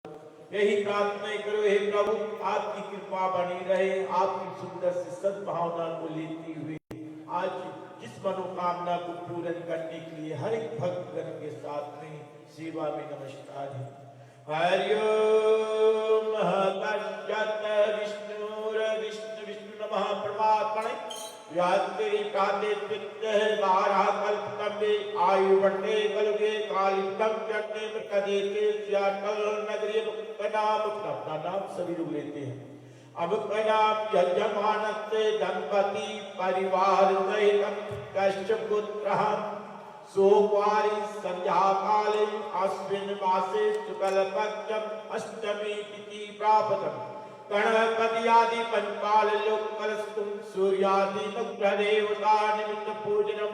यही प्रार्थना करो, हे प्रभु आपकी कृपा बनी रहे। आपकी सुंदर सी सद्भावना को लेती हुई आज जिस मनोकामना को पूर्ण करने के लिए हर एक भक्तगण के साथ में सेवा में नमस्कार है। हरि ओम तस्सत् विष्णुर विष्णु विष्णु नमः परमात्मने यात्री प्राते बारह कल्पतम्बे आयु वर्णे कलुगे कालिकम चरणे मृतदेते स्याकल नगरी मुक्तनाम। अपना नाम सभी लोग लेते हैं। अब नाम यजमानस्य दंपति परिवार सहित कश्यप पुत्र सोमवारी संध्या काले अश्विन मासे शुक्ल पक्षम अष्टमी तिथि प्राप्तम गणपति आदि पंचपाल लोक कलस्तुम सूर्यादि नग्रह देवता निमित्त पूजनम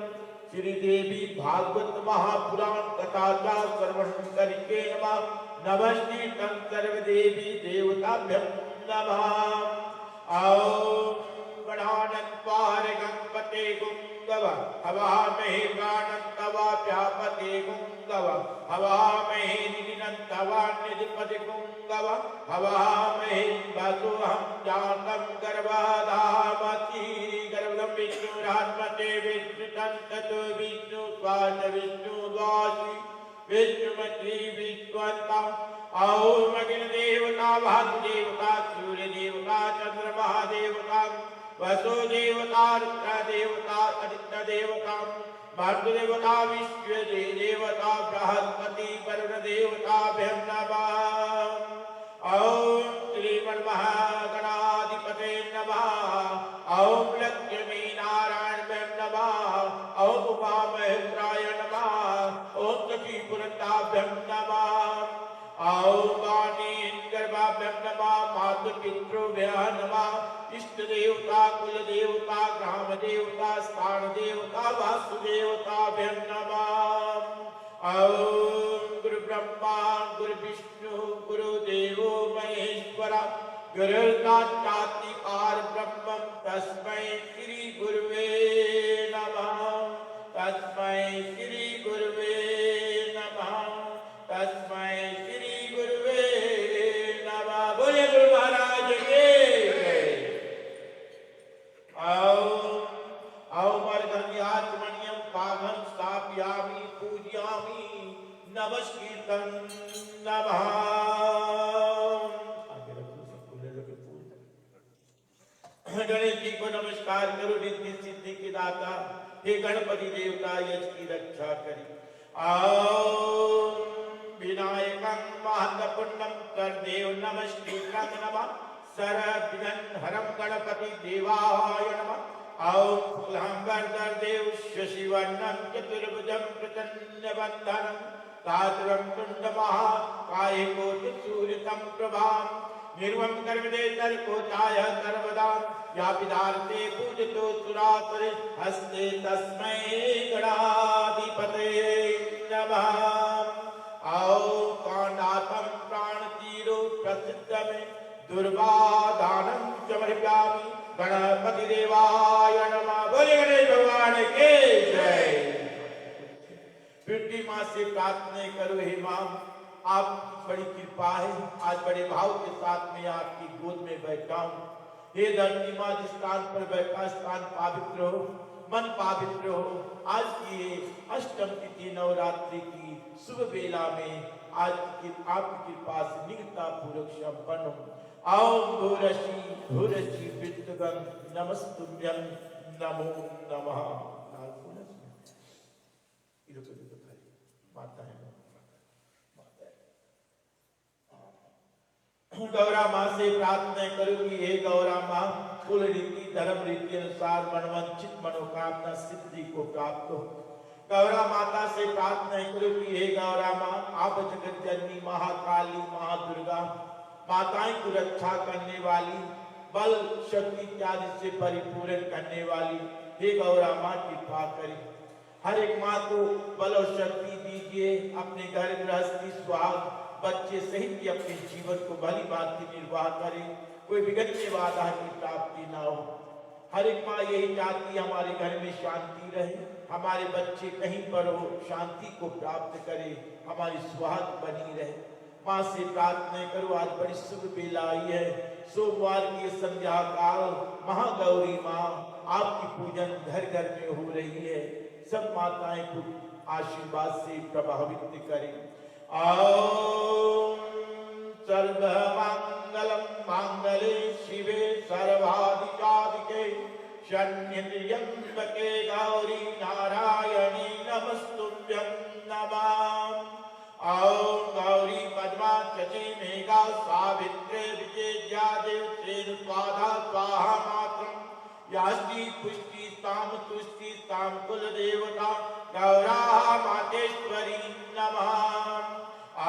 श्री देवी भागवत महापुराण कथा श्रवण करके नमः। नमस्ते तं सर्वदेवी देवताभ्यं नमः। ओम गणानन्वार गणपते गुंगव हवामहे गानन्तवाप्यापते गुंगव हवामहे निनिनन्तवान्यधिपति गुंगव हवामहे वसुहं जातं गर्भाधामसि गर्भं विष्णुरात्मते विष्णुतन्ततो विष्णु स्वाद विष्णु द्वासि विष्णुमती विश्वन्ता। ओम अग्नि देवता भानु देवता सूर्य देवता चंद्रमा देवता वसु देवता रुद्र देवता आदित्य देवता मरुत देवता विश्व देवता बृहस्पति वरुण देवताभ्यं नमः। ओम श्रीमन्महागणाधिपते नमः। ओम लक्ष्मी नारायणाभ्यं नमः। ओम उमामहेश्वराय नमः। ओम सखीपुरताभ्यं नमः। ओम वाणी गर्भाभ्यं नमः। मातृपितृभ्यः नमः। इष्ट देवता कुल देवता ग्राम देवता स्थान देवता वासुदेवताभ्यं नमः। ओम गुरु ब्रह्मा गुरु विष्णु गुरुदेवो महेश्वरा गुरुर्साक्षात् परब्रह्म तस्मै श्री गुरुवे नमः। तस्मै श्री गुरुवे नमः। तस्मै श्री गुरुवे नमः। बोले गुरु महाराज के पाघं स्थापयामि पूजयामि नमस्कृतं नमः। गणेश जी को नमस्कार करो, रिद्धि सिद्धि के दाता। हे गणपति देवता यश की रक्षा करी। ओम विनायकं महत्वपूर्णं कर देव नमस्कृतं नमः। सर्वविघ्न हरं गणपति देवाय नमः। ओम फूलांबर देव शशिवर्णं चतुर्भुजं प्रचंडवंदनं तातरं तुंडमहा कायकोटिसूर्यं प्रभां निर्वं कर्मदेतर कोचाय सर्वदा व्यापिदार्थे पूजितो सुरासुरे हस्ते तस्मै गणाधिपतये नमः। ओम कांडातं प्राणतीरो प्रसिद्धमे दुर्वादानं समर्पयामि गणपति देवाय नमः। बोले गणेश भगवान के जय। पृथ्वी माँ से प्रार्थना करो, हे माँ आपकी बड़ी कृपा है, आज बड़े भाव के साथ में आपकी गोद में बैठा हूँ। हे धरती माँ जिस स्थान पर बैठा स्थान पवित्र हो, मन पवित्र हो। आज की अष्टम तिथि नवरात्रि की शुभ वेला में आज की आपकी कृपा से निगता पूर्वक संपन्न हो। ओम भूरशी विद्युगं नमस्तुभ्यं नमो नमः। गौरा माँ से प्रार्थना करो कि हे गौरा माँ कुल रीति धर्म रीति अनुसार मनवांछित मनोकामना सिद्धि को प्राप्त हो। गौरा माता से प्रार्थना करो कि हे गौरा माँ आप जगत जननी महाकाली महादुर्गा माताएं को रक्षा करने वाली बल शक्ति इत्यादि से परिपूर्ण करने वाली हे गौरा माँ कृपा करें। हर एक माँ को बल और शक्ति दीजिए, अपने घर गृहस्थी स्वास्थ्य बच्चे सहित की अपने जीवन को भली भांति निर्वाह करें, कोई बिगड़ने बाधा की प्राप्ति ना हो। हर एक माँ यही चाहती हमारे घर में शांति रहे, हमारे बच्चे कहीं पर हो शांति को प्राप्त करे, हमारी सुहाग बनी रहे। माँ से प्रार्थना करो, आज बड़ी शुभ बेला आई है, सोमवार की संध्या काल, महागौरी माँ आपकी पूजन घर घर में हो रही है। सब माताएं को आशीर्वाद से प्रभावित करें। ओम सर्वमंगलम मांगले शिवे सर्वाधिकाधिके शरण्यत्र्यंबके गौरी नारायणी नमस्तुभ्यं नमः। ओम गौरी पद्मा शची मेघा सावित्रे विजया देव स्वाहा स्वाहा मात्रम यास्ति पुष्टि ताम तुष्टि ताम कुल देवता गौरा मातेश्वरी नमः।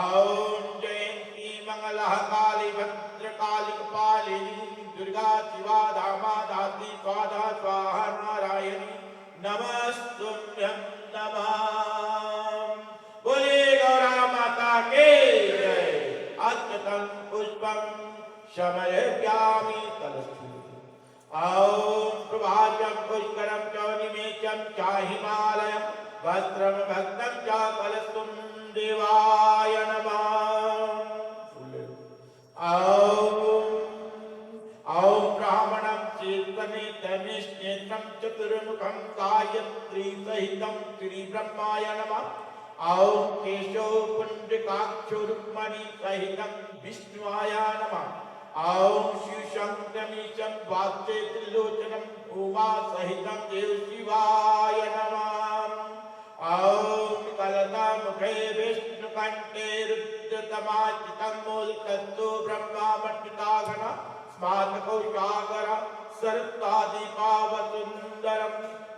ओम जयंती मंगला काली भद्र काली कपालिनी दुर्गा शिवा धामा धात्री स्वाहा स्वाहा नारायणी नमस्तुभ्यं नमः। बोले गौरा माता के जय। अक्षतं पुष्पं समर्पयामि कलशं। ओम प्रभातं पुष्करं च निमेषं च हिमालयं वस्त्रं भक्तं च कलशं देवाय नमः। ओम ब्राह्मणं चेतनेत्रं चतुर्मुखं गायत्री सहितं श्रीब्रह्माय नमः। ओम केशव पुंडरीकाक्षो रुक्मणी सहितं विष्णुवाय नमः। ओम शिवशंकरमीशं वाच्ये त्रिलोचनं उमा सहितं देव शिवाय नमः। ओम कलशमुखे विष्णुकण्ठे रुद्रतमाचितं मूलकस्तु ब्रह्मामण्डितागण स्मार्तको सागर सरस्वतीपावसुन्दरं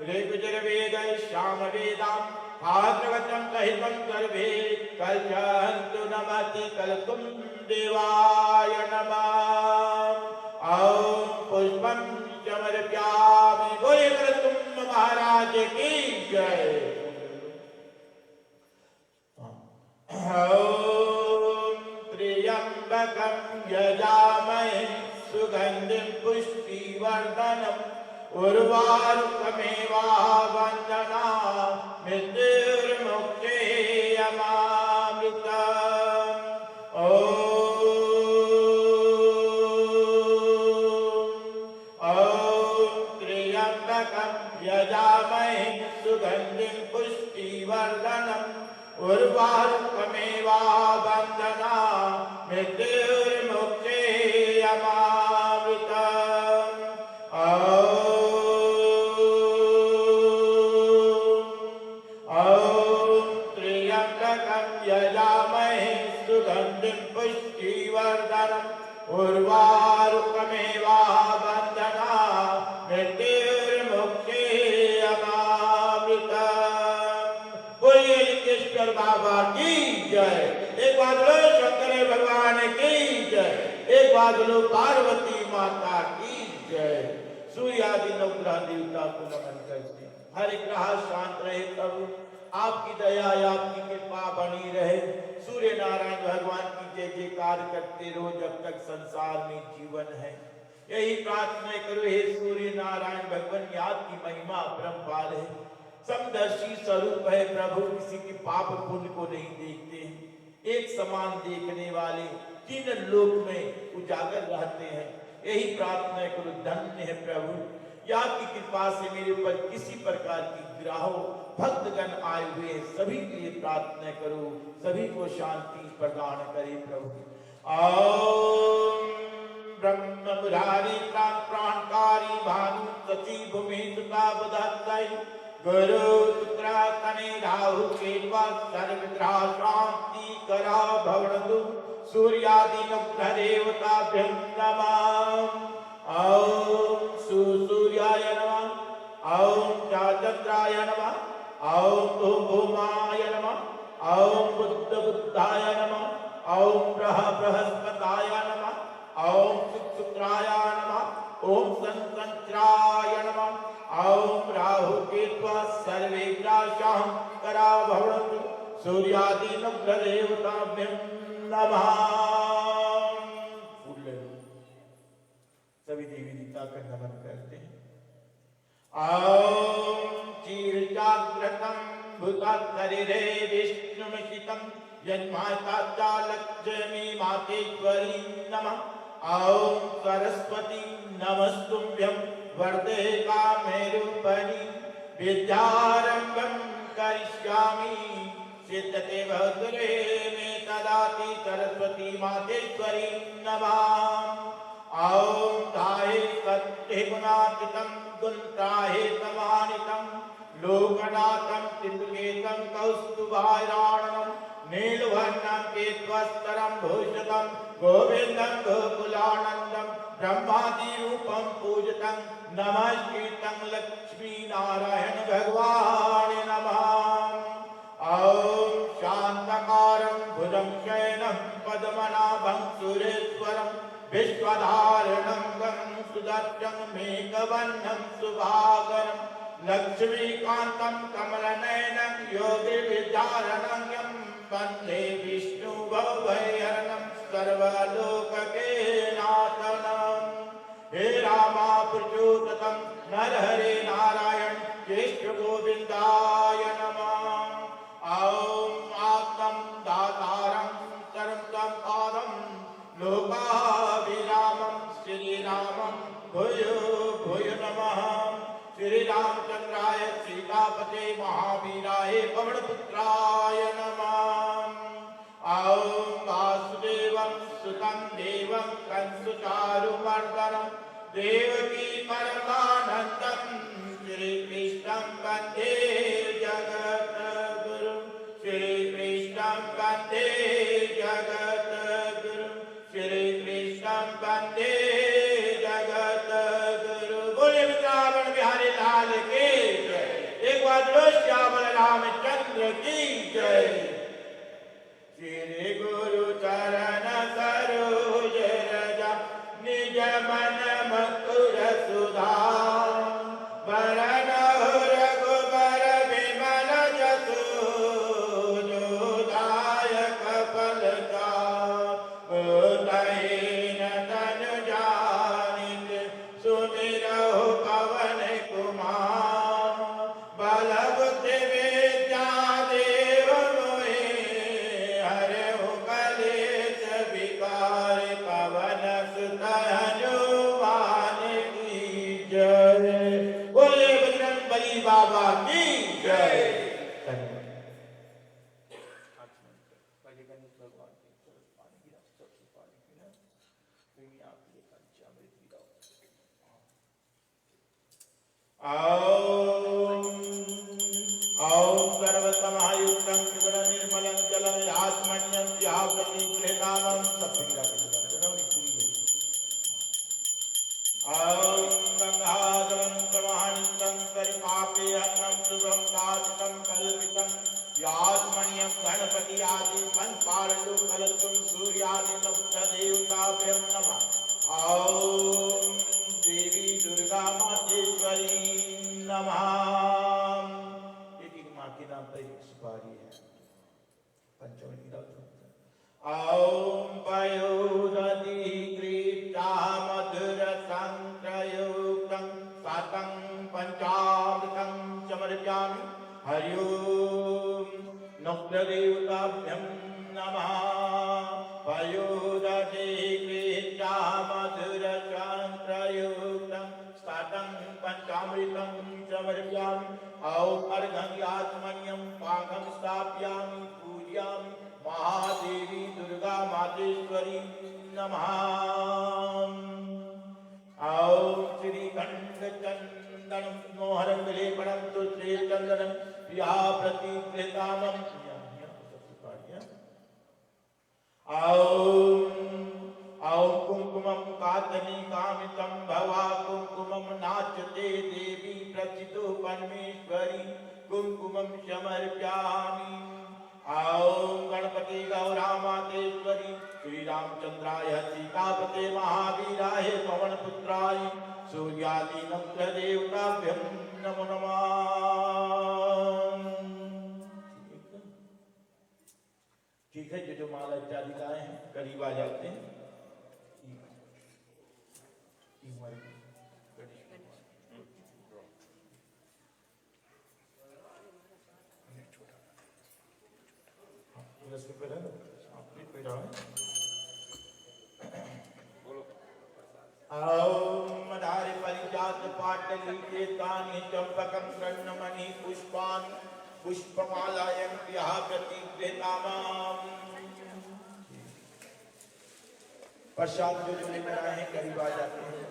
ऋग्यजुर्वेदै सामवेदां भागवतं सहितं सर्वे कलशन्तु नमति कलशं देवाय नमः। ओम पुष्पं समर्पयामि। बोले कलशं महाराज की जय। ओम त्र्यंबकं यजामहे सुगंधिं पुष्टिवर्धनम् उर्वारुकमेव वन्दना मृत्युर्मुक्षेयमामृतम्। ओम त्र्यंबकं यजामहे सुगंधिं पुष्टिवर्धनम् उर्वारुकमेव वन्दना मृत्युर्मुक्षेयमामृतम्। यजामहे सुगंधिं पुष्टिवर्धनम् उर्वारुकमेव वन्दना मृत्युर्मुक्षेयमामृतम्। बोलिए लिंगेश्वर बाबा की जय। एक बार बोलो शंकर भगवान की जय। एक बार बोलो पार्वती माता की जय। सूर्य आदि नवग्रह देवता को नमन करते हैं। हर ग्रह शांत रहे प्रभु, आपकी दया आपकी कृपा बनी रहे। सूर्य नारायण भगवान की जय जयकार करते रहो जब तक संसार में जीवन है। यही प्रार्थना करो, हे सूर्य नारायण भगवान, आपकी महिमा अपरंपार है, समदर्शी स्वरूप है प्रभु, किसी की पाप पुण्य को नहीं देखते, एक समान देखने वाले, तीन लोक में उजागर रहते हैं। यही प्रार्थना करो, धन्य है प्रभु, आपकी कृपा से मेरे ऊपर किसी प्रकार की ग्रहों भक्तगण आए हुए सभी के लिए प्रार्थना करो, सभी को शांति प्रदान करे प्रभु। ओम ब्रह्म मुरारी प्राणकारी भानु सची भूमि सुता बधाई गुरु शुक्र शनि राहु केतु सर्वग्रह शांति करा भवतु सूर्यादि नवग्रह देवताभ्यं नमः। ओम सूर्याय नमः। ओम चंद्राय नमः। ओम भूमाय नमः। ओम बुद्धाय नमः। ओम बृहस्पताय नमः। ओम शुक्राय नमः। ओम संतराय नमः। ओम राहु केतु सर्वे ग्रहाः करा भवन्तु सूर्यादि नवग्रह देवताभ्यं नमः। सभी देवी देवता का नमन करते हैं। ओम चीरजाग्रतं भूतात्तरिरे विष्णुमहितं यन्माता लक्ष्मी मातेश्वरी नमः। ॐ सरस्वती नमस्तुभ्यं वरदे कामरूपिणी विद्यारम्भं करिष्यामि सिद्धते भद्रे मे तदाति सरस्वती मातेश्वरी नमः। ॐ धाये सत्ये गुणातीतं गुणत्राहे समानितं लोकनाथं चित्केतं कौस्तुभाराणनं नीलवर्णं केतवस्त्रं भूषितं गोविन्दं गोकुलानन्दं ब्रह्मादिरूपं पूजितं नमस्कृतं लक्ष्मीनारायण भगवान् नमः। ॐ शान्तकारं भुजं शयनं पद्मनाभं सुरेश्वरं विश्वधारणं गं सुदर्शं मेघवर्णं सुभागरं लक्ष्मीकान्तं कमलनयनं योगिविद्यारणं यं वन्दे विष्णुभवभयहरणं सर्वलोककेनाथनं। हे रामा प्रचोदितं नरहरे नारायण केशवगोविन्दाय नमः। ॐ आत्मं दातारं सर्वं पादं लोकाभिरामं श्रीरामं भूयो भूयो नमः। श्रीरामचन्द्राय सीतापते महावीराय पवनपुत्राय नमः। ॐ वासुदेवं सुतं देवं कंसुचारुमर्दनं देवकी परमानन्दं श्रीकृष्णं वन्दे जगद्गुरुं। श्रीकृष्णं वन्दे जगद्गुरुं। श्रीकृष्णं वन्दे जगद्गुरुं। बोले वृंदावन बिहारी लाल की जय। एक बार श्यामल रामचंद्र की जय। श्री गुरु चरण सरोज रज निज मन मकुर सुधार वरण रघुबर विमल जसु जोदायक फलदायक तनु जानित सुमिरहु पवन कुमार बल बुद्धि विद्या देव मोहि हरहु कलेश विकार पवन सुत हनुमान की जय। बोले बजरंगबली बाबा की जय। ॐ सर्वसमायुक्तं त्रिगुणनिर्मलं जलं यात्मन्यं यावतीक्लेतामं ॐ गंगाधरं समाहितं परिपापेयन्नं शुभं कादितं कल्पितं यात्मन्यं गणपति आदि पंचपालु कलतुं सूर्यादिनवदेवताभ्यं नमः। ॐ देवी दुर्गा मातेश्वरी नमः। माँ के नाम पर एक सुपारी है पंचमी का। ॐ पयोदधिकृता मधुर संक्रयुक्तं सातं पंचामृतं समर्पयामि। हरि ओम नक्तदेवताभ्यं नमः। पयोदधिकृता मधुर संक्रयुक्तं सातं पंचामृतं समर्पयामि। ॐ अर्घं याचमन्यं पाकं स्थापयामि पूजयामि। महादेवी दुर्गा मातेश्वरी नमः। ॐ श्रीखंड चंदनं मोहरं विलेपनं तुलसी चंदनं या प्रतिकृतामं ॐ कुंकुमं कातनी कामितं भवा कुंकुमं नाचते देवी प्रचितो परमेश्वरी कुंकुमं समर्पयामि। ॐ गणपति गौरा मातेश्वरी श्री रामचंद्राय सीतापते महावीराय पवनपुत्राय सूर्यादि नमः देवताभ्यं नमो नमः। ठीक है, जो माला इत्यादि गाए हैं करीब आ जाते हैं। तुलसी पे रहो, आपकी पे रहो। ओम धारि परिजात पाटली केतानि चंपकं कर्णमणि पुष्पाणि पुष्पमालायं प्रियः प्रतिगृह्णामः। प्रसाद जो लेकर आए हैं करीब आ जाते हैं।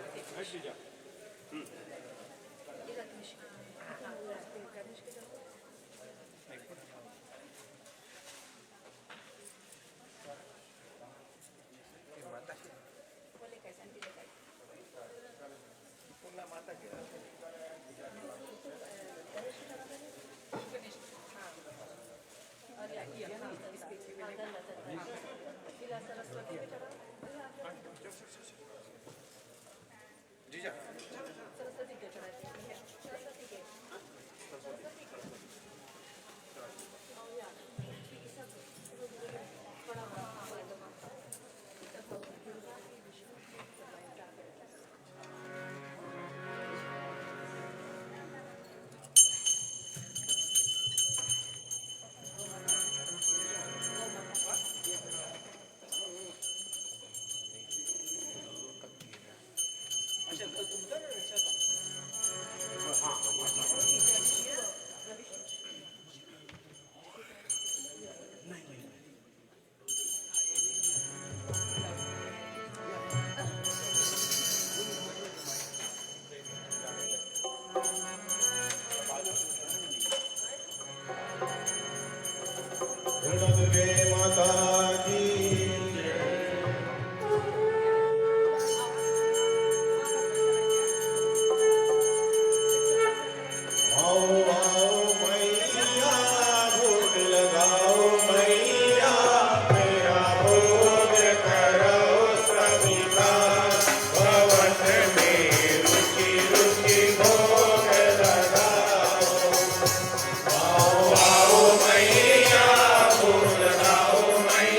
दुर्गे माता की आओ आओ मैया भोग लगाओ मैया मेरा भोग करो सविता भवन में रुचि रुचि भोग लगाओ। आओ आओ मैया भोग लगाओ मैया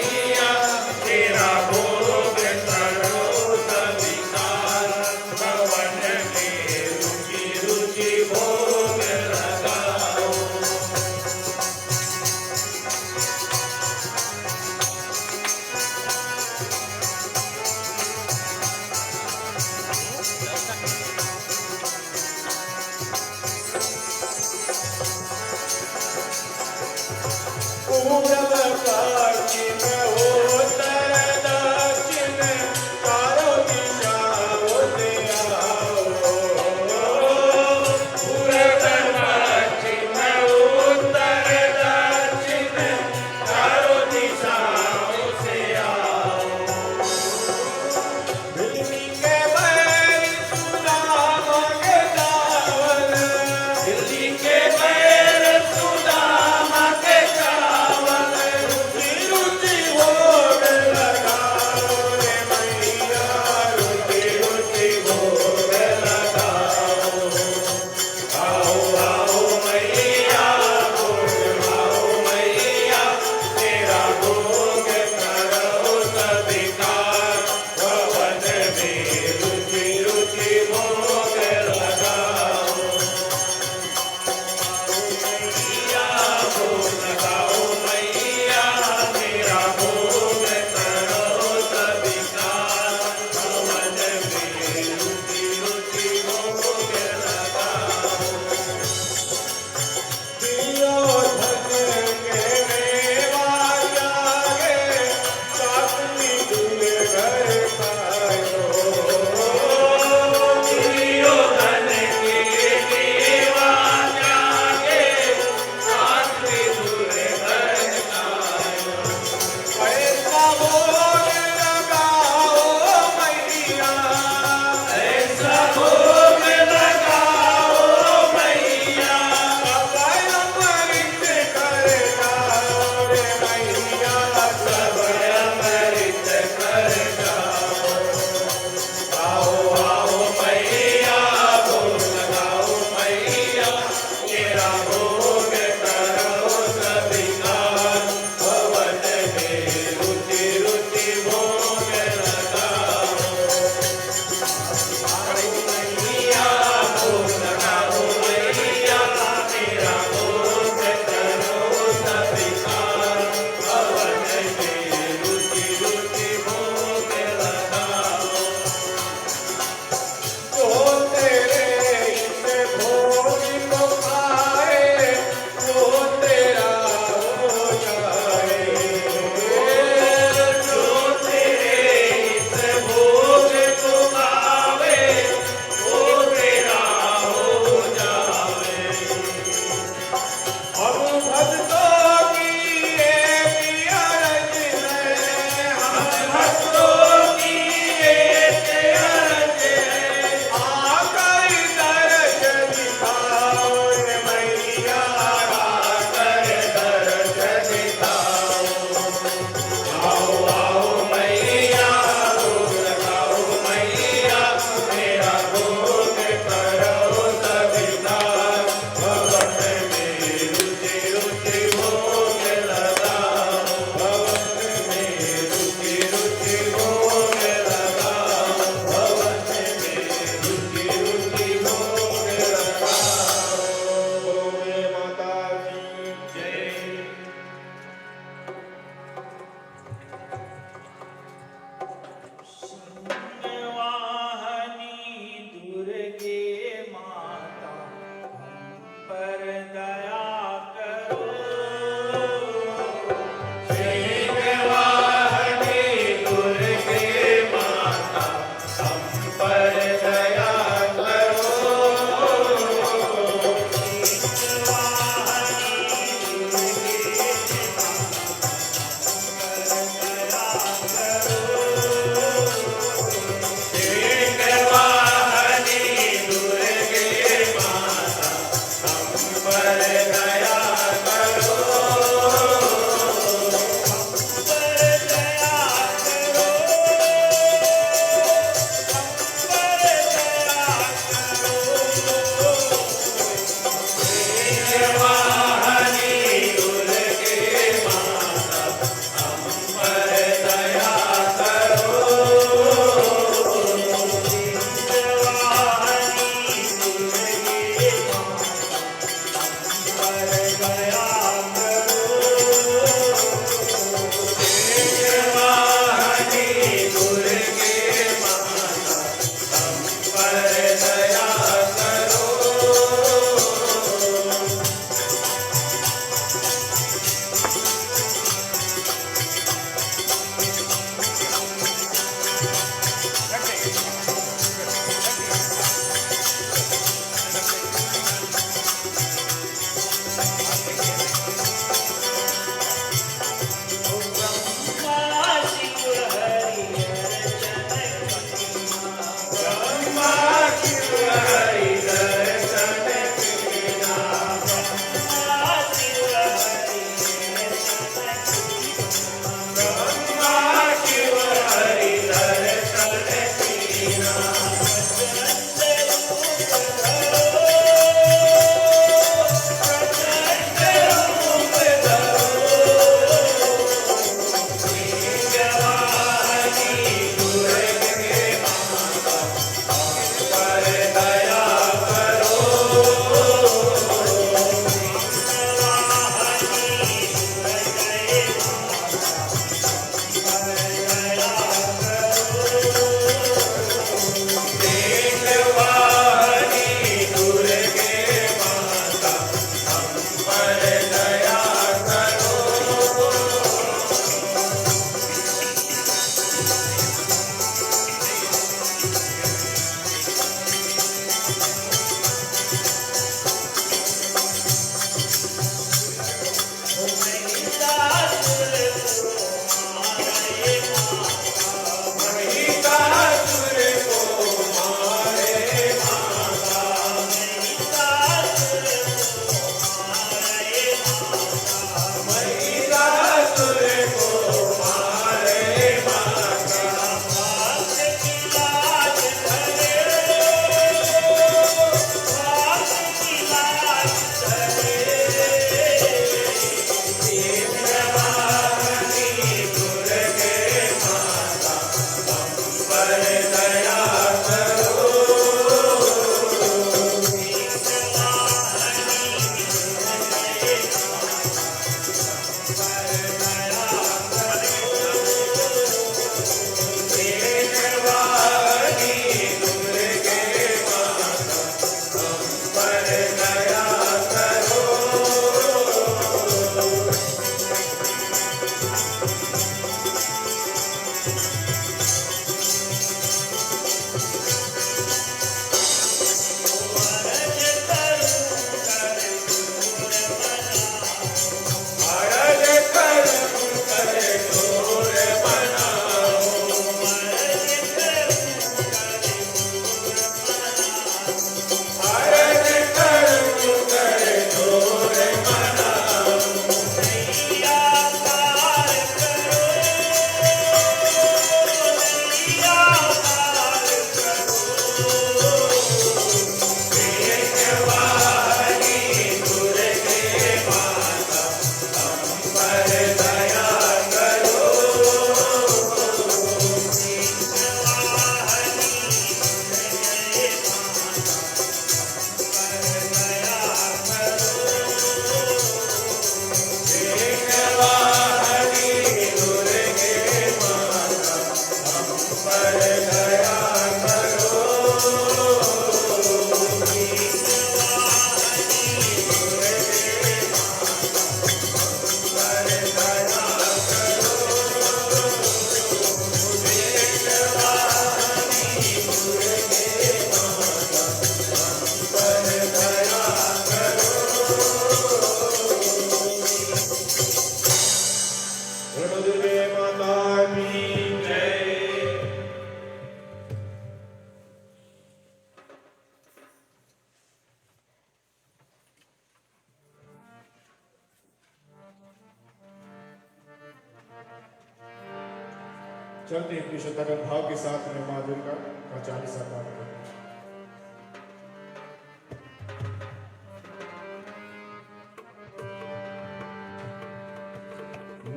दुर्गे माता की जय। चलते हैं विशुद्धकर भाव के साथ में माँ दुर्गा का चालीसा पाठ करें।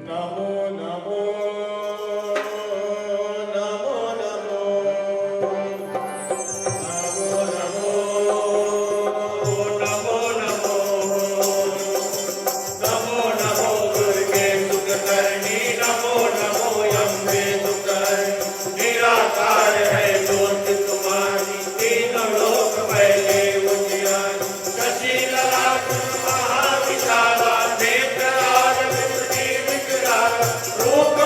नमो नमो नमो नमो नमो नमो नमो नमो नमो नमो दुर्गे सुखकर्णी नमो नमो अम्बे सुखकर्णी निराकार है ज्योति तुम्हारी तीनों लोक पहले उजियारी शशि ललाट महाविशाला नेत्र रूप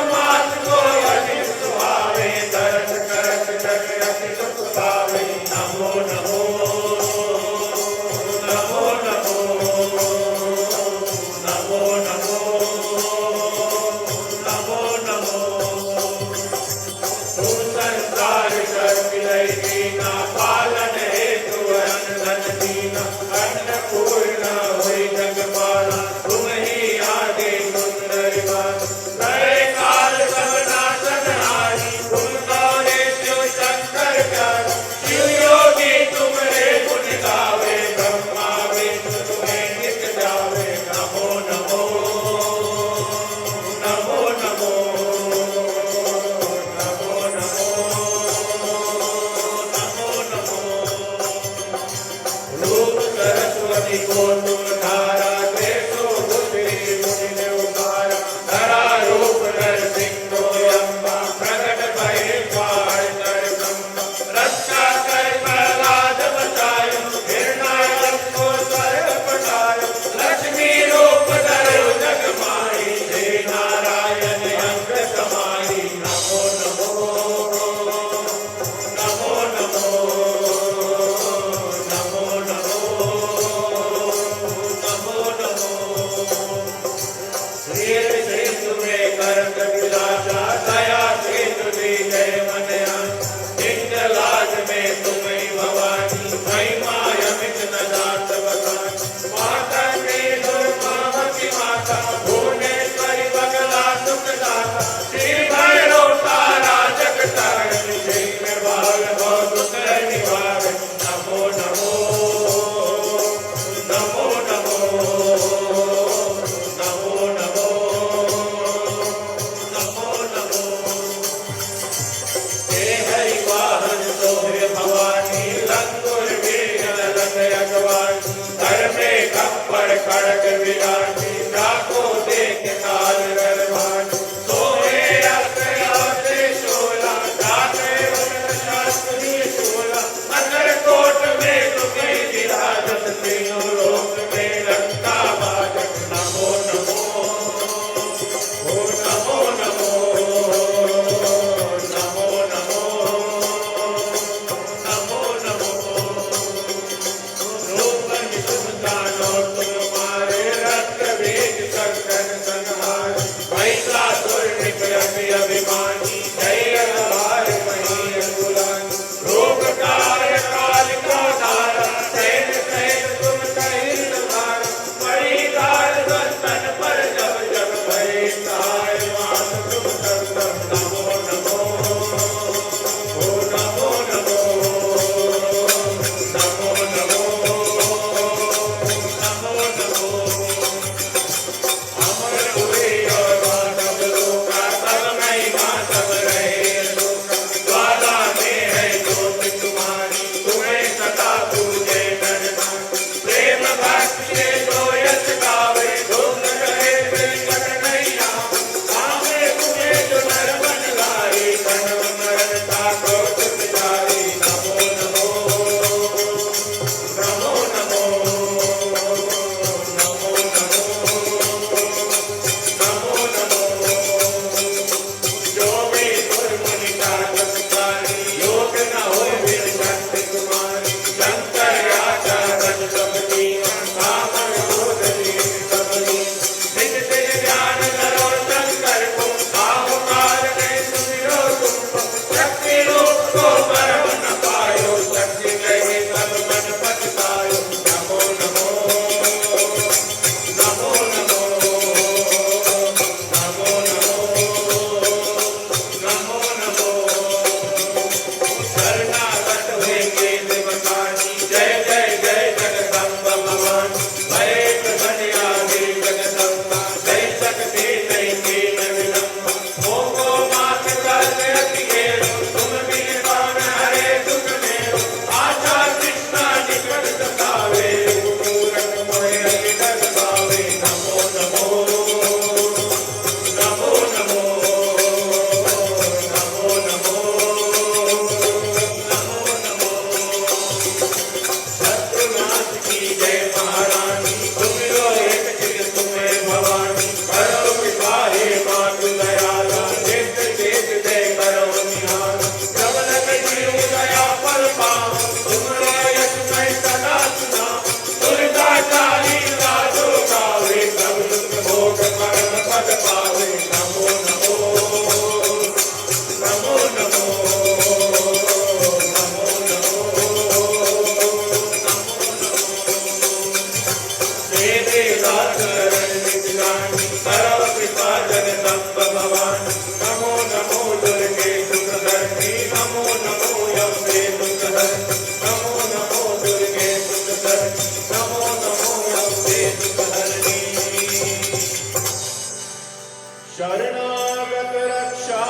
शरणागत रक्षा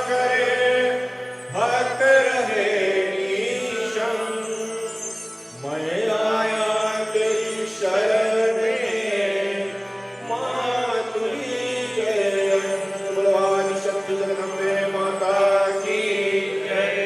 करे, भक्त रहे नीशम। मैं आया तेरी शरण में, मातुली जय। बोलो आदि शक्ति जगदम्बे माता की जय।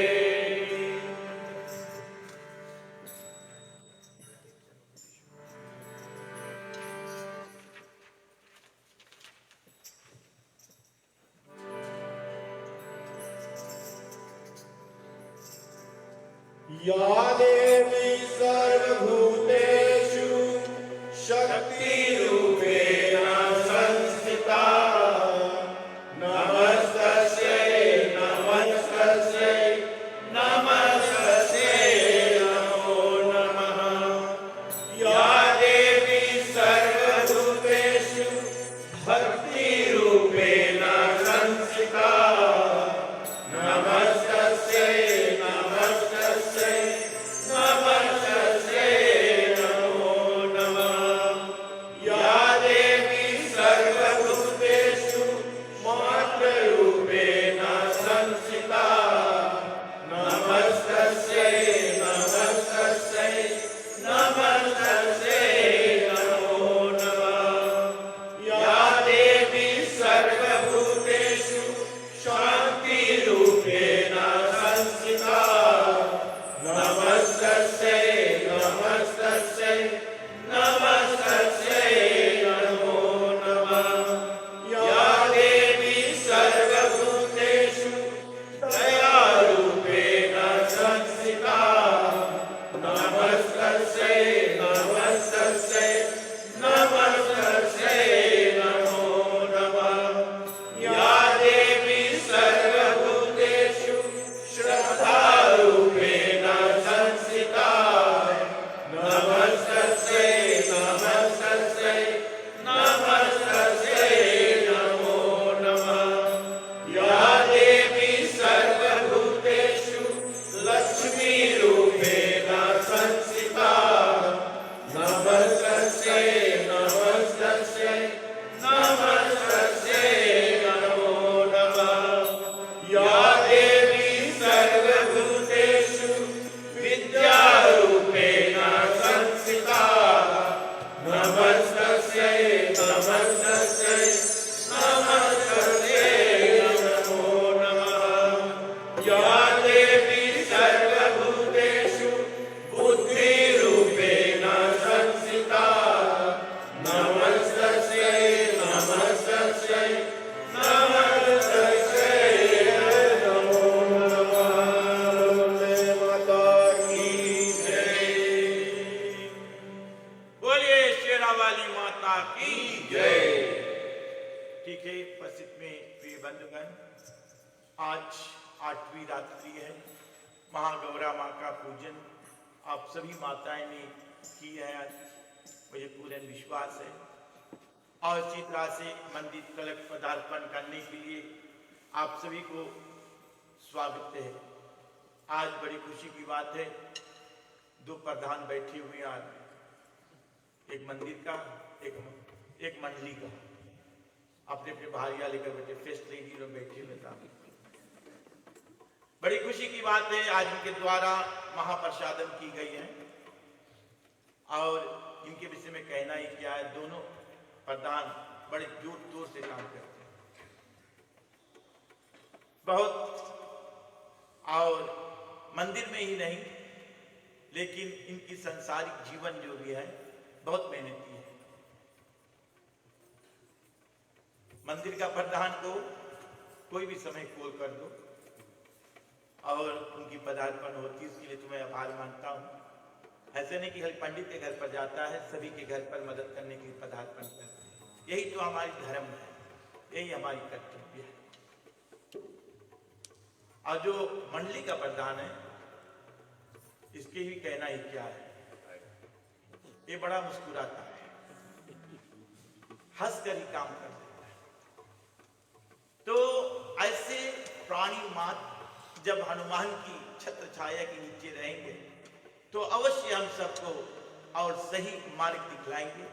या देवी सर्वभूतेषु शक्तिरूपेण संस्थिता। नमस्तस्यै नमस्तस्यै नमस्तस्यै नमो नमः। या देवी सर्वभूतेषु भक्तिरूपेण संस्थिता। नमस्तस्यै नमस्तस्यै नमस्तस्यै नमो नमः। या देवी सर्वभूतेषु मातृरूपेण संस्थिता। नमस्तस्यै नमस्तस्यै नमस्तस्यै नमो नमः। या देवी सर्वभूतेषु शान्तिरूपेण संस्थिता। नमस्तस्यै नमस्तस्यै नमस्तस्यै नमो नमः। या देवी सर्वभूतेषु दयारूपेण संस्थिता। नमस्तस्यै नमस्तस्यै नमस्तस्यै नमो नमः। या देवी सर्वभूतेषु श्रद्धारूपेण संस्थिता। नमस्तस्यै नमस्तस्यै नमस्तस्यै नमो नमः। या देवी सर्वभूतेषु लक्ष्मीरूपेण संस्थिता। नमस्तस्यै नमस्तस्यै नमस्तस्यै नमो नमः। या देवी सर्वभूतेषु विद्यारूपेण संस्थिता। नमस्तस्यै नमस्तस्यै नमस्तस्यै नमो नमः। या देवी सर्वभूतेषु बुद्धिरूपेण संस्थिता। नमस्तस्यै नमस्तस्यै नमस्तस्यै नमो नमः। वन्दे माता की जय। बोलिए शेरा वाली माता की जय। ठीक है, उपस्थित में प्रिय बंधुगण, आज 8वीं रात्रि है। महागौरा माँ का पूजन आप सभी माताएं ने की है आज, मुझे पूर्ण विश्वास है। और इसी तरह से मंदिर तलक पदार्पण करने के लिए आप सभी को स्वागत है। आज बड़ी खुशी की बात है, 2 प्रधान बैठे हुए हैं आज, एक मंदिर का, एक मंडली का। अपने अपने भारिया लेकर बैठे, फेस्ट लेडी लोग बैठे हुए था। बड़ी खुशी की बात है, आज इनके द्वारा महाप्रसादम की गई है। और इनके विषय में कहना ही क्या है, दोनों प्रधान बड़े जोर तोर से काम करते हैं बहुत। और मंदिर में ही नहीं, लेकिन इनकी सांसारिक जीवन जो भी है बहुत मेहनती है। मंदिर का प्रधान को कोई भी समय कॉल कर दो और उनकी पदार्पण होती है, इसके लिए तुम्हें आभार मानता हूँ। ऐसे नहीं कि हर पंडित के घर पर जाता है, सभी के घर पर मदद करने के लिए पदार्पण करते हैं। यही तो हमारी धर्म है, यही हमारी कर्तव्य है। और जो मंडली का प्रधान है, इसके भी कहना ही क्या है, ये बड़ा मुस्कुराता है, हंस कर ही काम कर देता है। तो ऐसे प्राणी मात्र जब हनुमान की छत्र छाया के नीचे रहेंगे तो अवश्य हम सबको और सही मार्ग दिखलाएंगे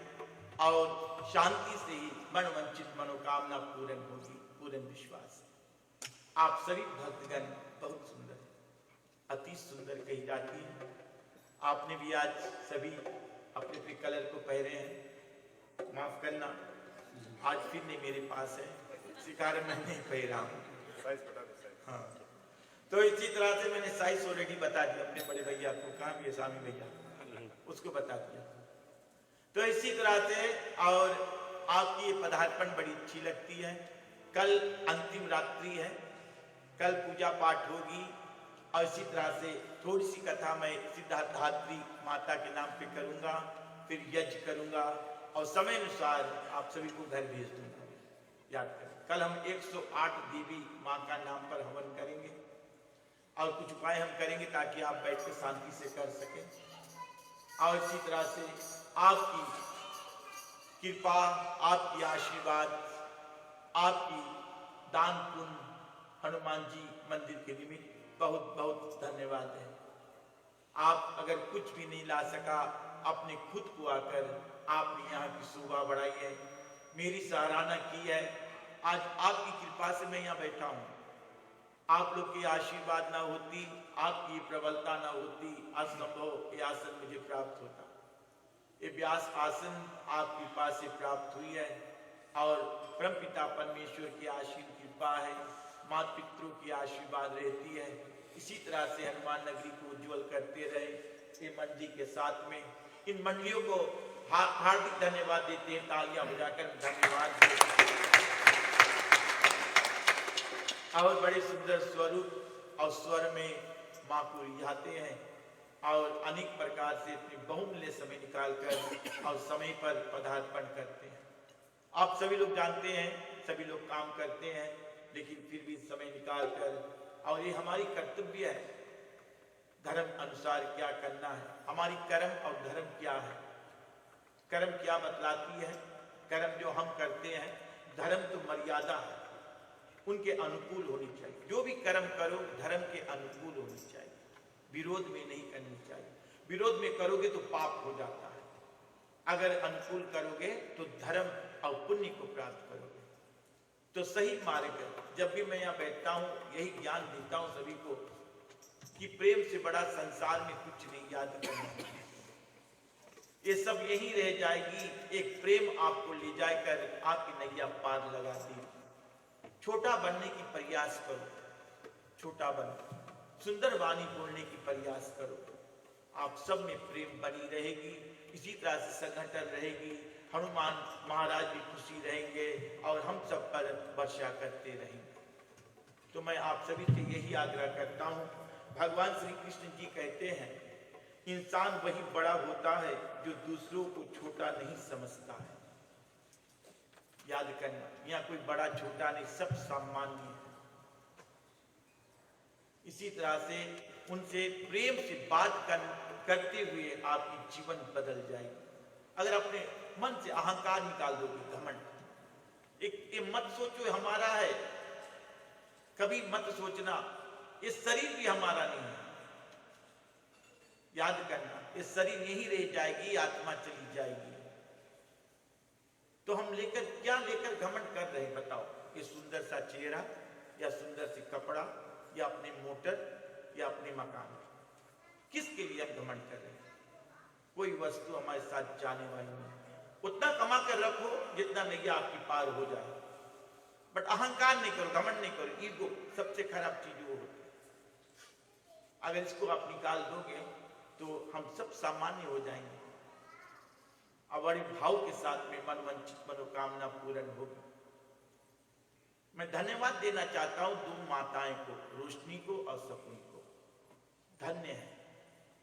और शांति से ही मनवंचित मनोकामना पूर्ण होगी। पूर्ण विश्वास है। आप सभी भक्तगण बहुत सुंदर, अति सुंदर कही जाती है। आपने भी आज सभी अपने अपने कलर को पहने हैं। माफ करना, आज फिर नहीं मेरे पास है, इसी कारण मैं नहीं पहन रहा हूँ। हाँ, तो इसी तरह से मैंने साइज ऑलरेडी बता दिया अपने बड़े भैया को, कहाँ भी है स्वामी भैया, उसको बता दिया। तो इसी तरह से और आपकी ये पदार्पण बड़ी अच्छी लगती है। कल अंतिम रात्रि है, कल पूजा पाठ होगी और इसी तरह से थोड़ी सी कथा मैं सिद्धार्थधात्री माता के नाम पे करूंगा, फिर यज्ञ करूंगा और समय अनुसार आप सभी को घर भेज दूंगा। याद करें, कल हम 108 देवी माँ का नाम पर हवन करेंगे और कुछ उपाय हम करेंगे ताकि आप बैठ के शांति से कर सकें। और इसी तरह से आपकी कृपा, आपकी आशीर्वाद, आपकी दान पुण्य हनुमान जी मंदिर के निमित्त बहुत बहुत धन्यवाद है। आप अगर कुछ भी नहीं ला सका, अपने खुद को आकर आपने यहाँ की शोभा बढ़ाई है, मेरी सराहना की है। आज आपकी कृपा से मैं यहाँ बैठा हूँ। आप लोग की आशीर्वाद ना होती, आपकी प्रबलता ना होती, असंभव ये आसन मुझे प्राप्त होता। ये व्यास आसन आपकी कृपा से प्राप्त हुई है और परमपिता परमेश्वर की आशीष कृपा है, माता पितरों की आशीर्वाद रहती है। इसी तरह से हनुमान नगरी को उज्जवल करते रहे। ये मंडी के साथ में इन मंडियों को हार्दिक धन्यवाद देते हैं, तालियां बजाकर धन्यवाद देते हैं। और बड़े सुंदर स्वरूप और स्वर में माँ को रिझाते हैं और अनेक प्रकार से अपने बहुमूल्य समय निकालकर और समय पर पदार्पण करते हैं। आप सभी लोग जानते हैं, सभी लोग काम करते हैं, लेकिन फिर भी समय निकालकर, और ये हमारी कर्तव्य है, धर्म अनुसार क्या करना है। हमारी कर्म और धर्म क्या है, कर्म क्या बतलाती है, कर्म जो हम करते हैं, धर्म तो मर्यादा है, उनके अनुकूल होनी चाहिए। जो भी कर्म करो धर्म के अनुकूल होनी चाहिए, विरोध में नहीं करनी चाहिए। विरोध में करोगे तो पाप हो जाता है, अगर अनुकूल करोगे तो धर्म और पुण्य को प्राप्त करोगे। तो सही मार्ग है। जब भी मैं यहाँ बैठता हूँ यही ज्ञान देता हूँ सभी को कि प्रेम से बड़ा संसार में कुछ नहीं। याद करना, ये सब यही रह जाएगी। एक प्रेम आपको ले जाकर आपकी नैया पार लगा दी। छोटा बनने की प्रयास करो, छोटा बनो, सुंदर वाणी बोलने की प्रयास करो, आप सब में प्रेम बनी रहेगी। इसी तरह से संगठन रहेगी, हनुमान महाराज भी खुशी रहेंगे और हम सब पर वर्षा करते रहेंगे। तो मैं आप सभी से यही आग्रह करता हूँ। भगवान श्री कृष्ण जी कहते हैं, इंसान वही बड़ा होता है जो दूसरों को छोटा नहीं समझता है। याद करना, यहाँ कोई बड़ा छोटा नहीं, सब सामान्य है। इसी तरह से उनसे प्रेम से बात करते हुए आपकी जीवन बदल जाएगी। अगर अपने मन से अहंकार निकाल दोगे, घमंड, एक मत सोचो हमारा है, कभी मत सोचना ये शरीर भी हमारा नहीं है। याद करना, ये शरीर यही रह जाएगी, आत्मा चली जाएगी। तो हम क्या लेकर घमंड कर रहे हैं बताओ? ये सुंदर सा चेहरा या सुंदर सी कपड़ा या अपने मोटर या अपने मकान, किसके लिए हम घमंड कर रहे हैं? कोई वस्तु हमारे साथ जाने वाली नहीं। उतना कमा कर रखो जितना नैया आपकी पार हो जाए, बट अहंकार नहीं करो, घमंड नहीं करो। ईगो सबसे खराब चीज वो होती है। अगर इसको आप निकाल दोगे तो हम सब सामान्य हो जाएंगे और बड़े भाव के साथ में मनवांछित मनोकामना पूर्ण होगी। मैं धन्यवाद देना चाहता हूं दो माताएं को, रोशनी को और सपनी को। धन्य है,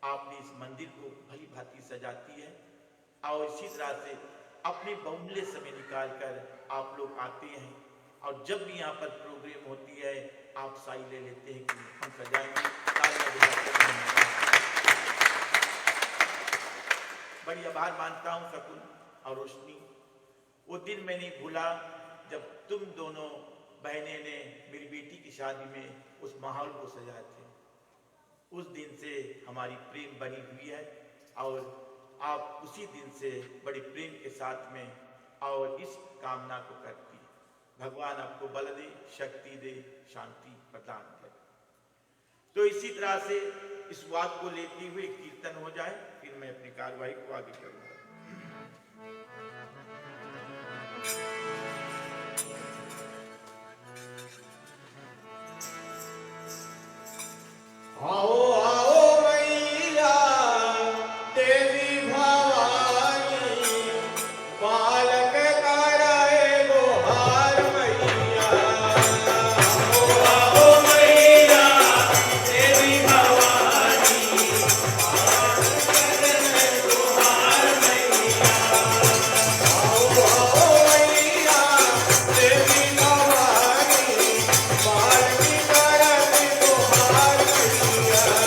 आपने इस मंदिर को भली भांति सजाती है और इसी तरह से अपने बहुमूल्य समय निकालकर आप लोग आते हैं और जब भी यहाँ पर प्रोग्राम होती है आप साई ले लेते हैं कि हम सजाएंगे। बड़ी आभार मानता हूँ शकुन और रोशनी। वो दिन मैं नहीं भूला जब तुम दोनों बहनें ने मेरी बेटी की शादी में उस माहौल को सजाए थे। उस दिन से हमारी प्रेम बनी हुई है और आप उसी दिन से बड़े प्रेम के साथ में और इस कामना को करती है। भगवान आपको बल दे, शक्ति दे, शांति प्रदान करे। तो इसी तरह से इस बात को लेते हुए कीर्तन हो जाए, फिर मैं अपनी कार्यवाही को आगे करूंगा। आओ आओ मैया देवी भवानी, बालक कराए गुहार मैया। आओ आओ मैया देवी भवानी, बालक कराए गुहार मैया। आओ आओ मैया देवी भवानी, बालक कराए गुहार मैया।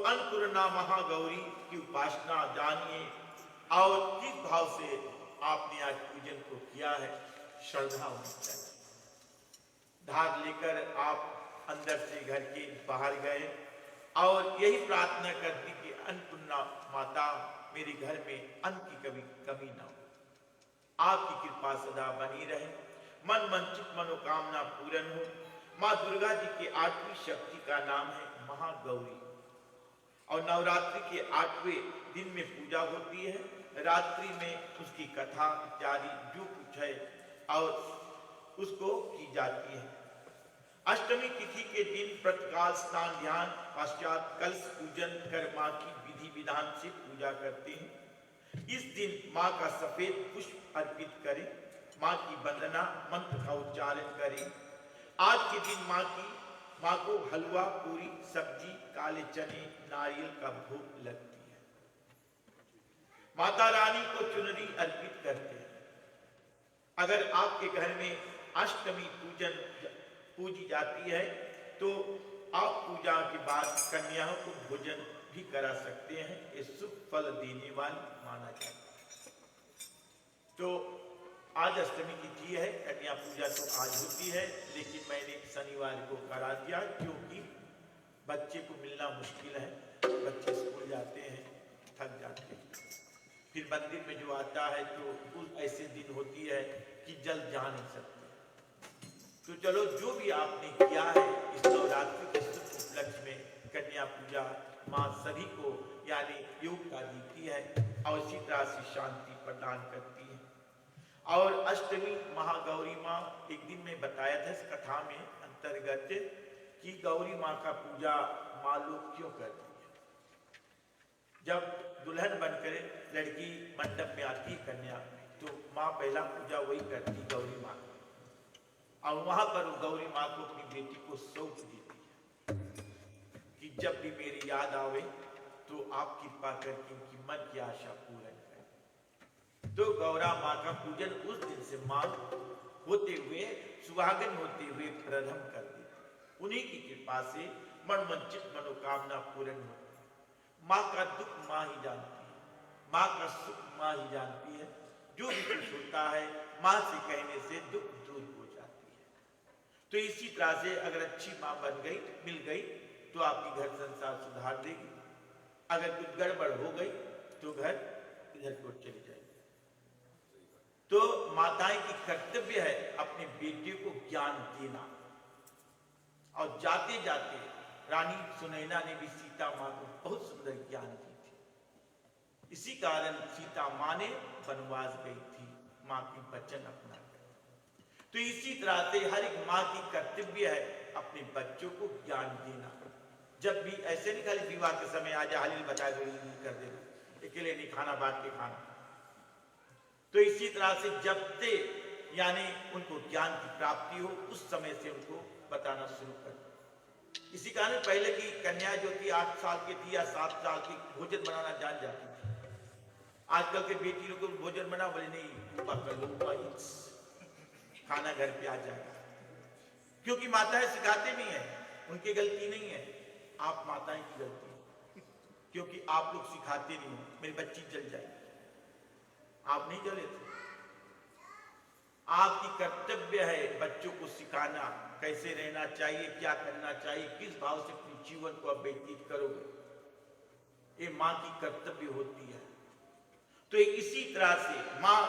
अन्नपूर्णा महागौरी की उपासना जानिए और किस भाव से आपने आज पूजन को किया है, श्रद्धा होनी चाहिए। धार लेकर आप अंदर से घर के बाहर गए और यही प्रार्थना करती कि अन्नपूर्णा माता मेरे घर में अन्न की कभी कमी ना हो, आपकी कृपा सदा बनी रहे, मन मंचित मनोकामना पूर्ण हो। माँ दुर्गा जी की 8वीं शक्ति का नाम है महागौरी और नवरात्रि के 8वें दिन में पूजा होती है, रात्रि में उसकी कथा इत्यादि जो कुछ है और उसको की जाती है। अष्टमी तिथि के दिन प्रातःकाल स्नान ध्यान पश्चात कलश पूजन कर माँ की विधि विधान से पूजा करते हैं। इस दिन माँ का सफेद पुष्प अर्पित करें, माँ की वंदना मंत्र का उच्चारण करें। आज के दिन माँ को हलवा पूरी सब्जी काले चने नारियल का भोग लगती है। माता रानी को चुनरी अर्पित करते हैं। अगर आपके घर में अष्टमी पूजी जाती है तो आप पूजा के बाद कन्याओं को भोजन भी करा सकते हैं, ये शुभ फल देने वाली माना जाता है। तो आज अष्टमी तिथि है, कन्या पूजा तो आज होती है, लेकिन मैंने शनिवार को करा दिया क्योंकि बच्चे को मिलना मुश्किल है। बच्चे स्कूल जाते हैं, थक जाते हैं, फिर मंदिर में जो आता है तो उस ऐसे दिन होती है कि जल्द जा नहीं सकते। तो चलो जो भी आपने किया है इस नवरात्रि के शुभ उपलक्ष्य में कन्या पूजा माँ सभी को यानी योग्यता देती है और इसी तरह से शांति प्रदान करती है। और अष्टमी महागौरी माँ, एक दिन में बताया था इस कथा में अंतर्गत कि गौरी माँ का पूजा माँ लोग क्यों करती है। जब दुल्हन बनकर लड़की मंडप में आती है कन्या, तो माँ पहला पूजा वही करती गौरी माँ की, और वहां पर गौरी माँ को अपनी बेटी को सौंप देती है कि जब भी मेरी याद आवे तो आप कृपा करके उनकी मन की आशा पूर्ण करें। तो गौरा माँ का पूजन उस दिन से माँ होते हुए सुहागन होते हुए प्रारंभ कर देती। उन्हीं की कृपा से मनोवांछित मनोकामना पूर्ण होती है। माँ का दुख माँ ही जानती है, माँ का सुख माँ ही जानती है। जो भी कुछ होता है माँ से कहने से दुख दूर हो जाती है। तो इसी तरह से अगर अच्छी माँ बन गई, मिल गई, तो आपकी घर संसार सुधार देगी। अगर कुछ गड़बड़ हो गई तो घर इधर को चली जाएगी। तो माताएं की कर्तव्य है अपने बेटे को ज्ञान देना। और जाते जाते रानी सुनैना ने भी सीता माँ को बहुत सुंदर ज्ञान दी थी। इसी कारण सीता माँ ने वनवास गई थी, माँ की वचन अपना। तो इसी तरह से हर एक माँ की कर्तव्य है अपने बच्चों को ज्ञान देना। जब भी ऐसे नहीं खाली विवाह के समय आज हालिल बता कर देना, अकेले नहीं खाना, बांट के खाना। तो इसी तरह से जब से यानी उनको ज्ञान की प्राप्ति हो उस समय से उनको बताना शुरू कर। इसी कारण पहले की कन्या जो थी 8 साल की थी या 7 साल की, भोजन बनाना जान जाती थी। आजकल के बेटी लोग को भोजन बना, बोले नहीं कर लो, खाना घर पे आ जाएगा। क्योंकि माताएं सिखाते नहीं है, उनकी गलती नहीं है, आप माताएं की गलती है। क्योंकि आप लोग सिखाते नहीं हो, मेरी बच्ची जल जाएगी। आप नहीं जले थे। आपकी कर्तव्य है बच्चों को सिखाना कैसे रहना चाहिए, क्या करना चाहिए, किस भाव से अपने जीवन को आप व्यतीत करोगे, ये माँ की कर्तव्य होती है। तो इसी तरह से माँ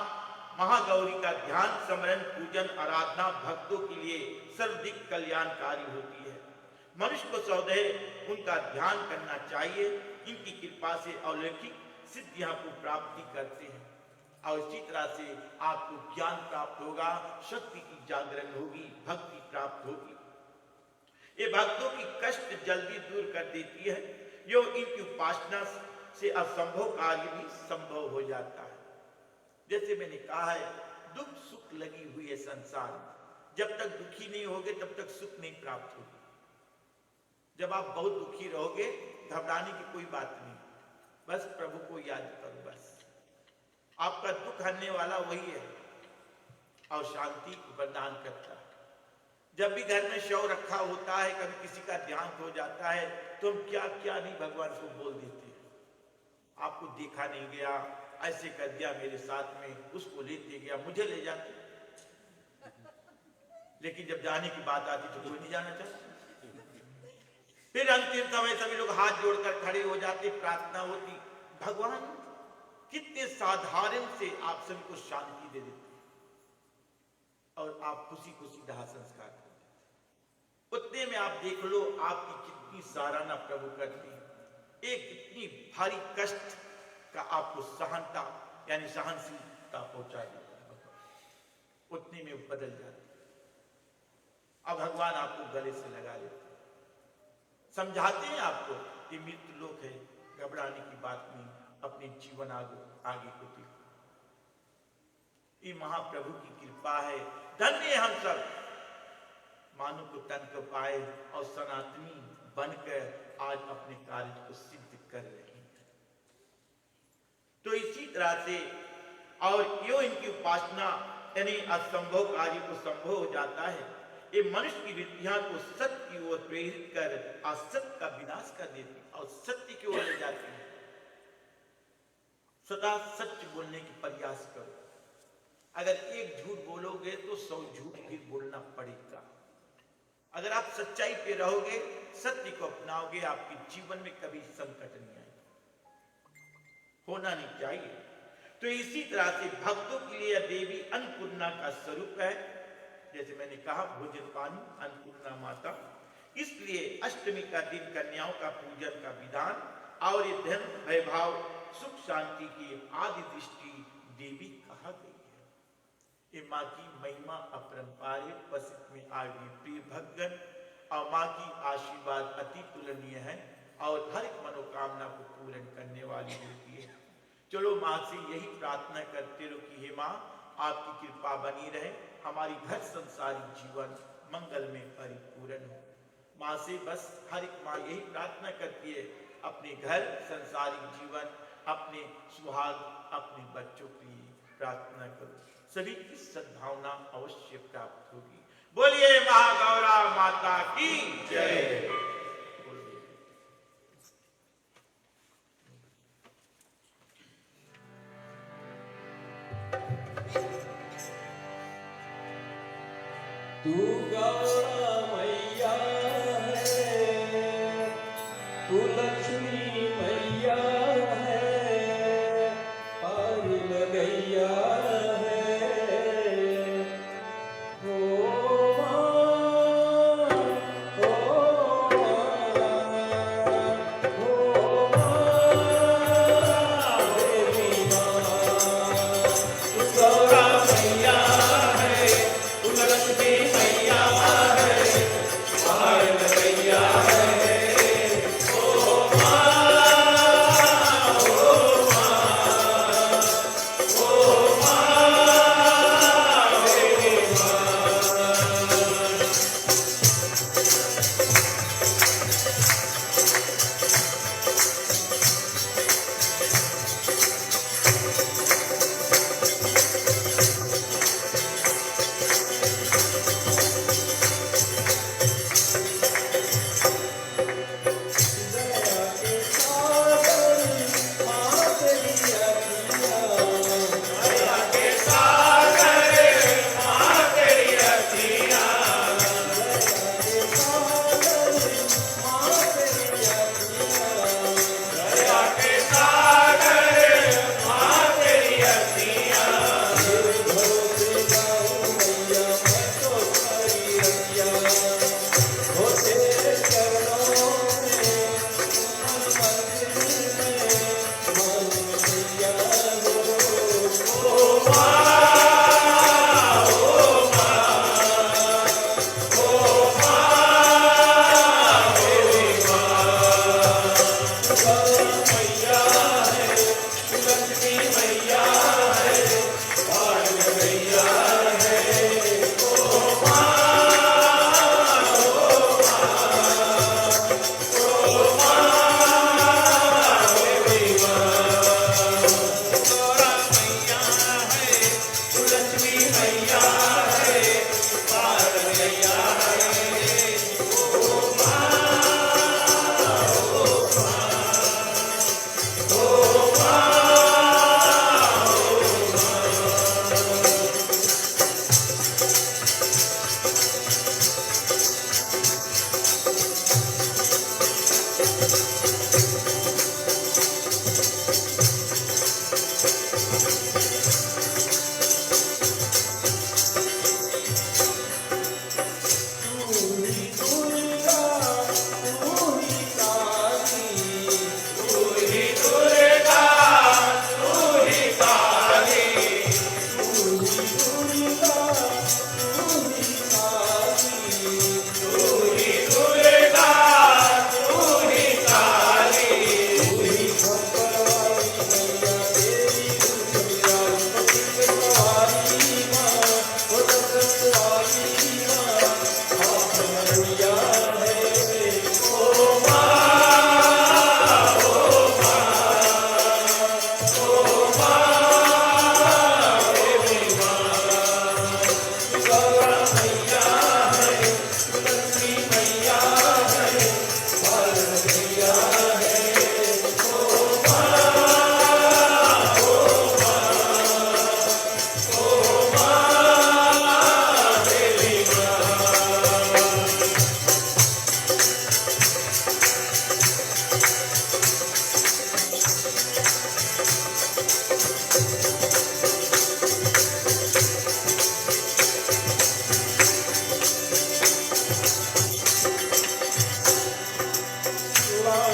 महागौरी का ध्यान स्मरण पूजन आराधना भक्तों के लिए सर्वाधिक कल्याणकारी होती है। मनुष्य को सदैव उनका ध्यान करना चाहिए। इनकी कृपा से अलौकिक सिद्धियां को प्राप्ति करते हैं और इसी तरह से आपको ज्ञान प्राप्त होगा, शक्ति की जागरण होगी, भक्ति प्राप्त होगी। ये भक्तों की कष्ट जल्दी दूर कर देती है। जो इनकी उपासना से असंभव कार्य भी संभव हो जाता है। जैसे मैंने कहा है, दुख सुख लगी हुई है संसार में। जब तक दुखी नहीं होगे तब तक सुख नहीं प्राप्त होगी। जब आप बहुत दुखी रहोगे, घबराने की कोई बात नहीं, बस प्रभु को याद करो। बस आपका दुख हरने वाला वही है और शांति प्रदान करता है। जब भी घर में शव रखा होता है, कभी किसी का देहांत हो जाता है, तुम क्या क्या नहीं भगवान को बोल देते। आपको देखा नहीं गया, ऐसे कर दिया मेरे साथ में, उसको लेते गया, मुझे ले जाते। लेकिन जब जाने की बात आती तो कोई नहीं जाना चाहता। फिर अंतिम समय सभी लोग हाथ जोड़कर खड़े हो जाते, प्रार्थना होती। भगवान कितने साधारण से आप सभी को शांति दे देते और आप खुशी खुशी दाह संस्कार कर देते। उतने में आप देख लो आपकी कितनी सराहना प्रभु करती है। एक इतनी भारी कष्ट का आपको सहनता यानी सहनशीलता पहुंचा देता है, उतने में बदल जाती। अब भगवान आपको गले से लगा लेते, समझाते हैं आपको कि मृत्यु लोक है, घबराने की बात नहीं, अपने जीवन आगे को देखो। ये महाप्रभु की कृपा है, धन्य हम सब मानो को तन को पाए और सनातनी बनकर आज अपने कार्य को सिद्ध कर रहे हैं। तो इसी तरह से और क्यों इनकी उपासना यानी असंभव कार्य को संभव हो जाता है। ये मनुष्य की वृत्तियां को सत्य की ओर प्रेरित कर असत्य का विनाश कर देती और सत्य की ओर ले जाती है। सदा सच बोलने की प्रयास करो। अगर एक झूठ बोलोगे तो 100 झूठ फिर बोलना पड़ेगा। अगर आप सच्चाई पे रहोगे, सत्य को अपनाओगे, आपके जीवन में कभी संकट नहीं आएगा, होना नहीं चाहिए। तो इसी तरह से भक्तों के लिए देवी अन्नपूर्णा का स्वरूप है। जैसे मैंने कहा भोजन पानी अन्नपूर्णा माता, इसलिए अष्टमी का दिन कन्याओं का पूजन का विधान और ये धन वैभव सुख शांति की आदि दृष्टि देवी कहा गई है। ये माँ की महिमा अपरंपार है, वसिष्ठ में आ गई प्रिय भक्तगण, और माँ की आशीर्वाद अति तुलनीय है और हर एक मनोकामना को पूर्ण करने वाली होती है। चलो माँ से यही प्रार्थना करते रहो कि हे माँ आपकी कृपा बनी रहे, हमारी घर संसारी जीवन मंगल में परिपूर्ण हो। माँ से बस हर एक माँ यही प्रार्थना करती है, अपने घर संसारी जीवन, अपने सुहाग, अपने बच्चों की प्रार्थना करो, सभी की सद्भावना अवश्य प्राप्त होगी। बोलिए महागौरा माता की जय। तू गौरा मैया है, तू लक्ष्मी मैया है, पार लगैया है। हो माँ, हो माँ, देवी माँ। तू गौरा मैया है, तू लक्ष्मी मैया है, पार लगैया है। ओ माँ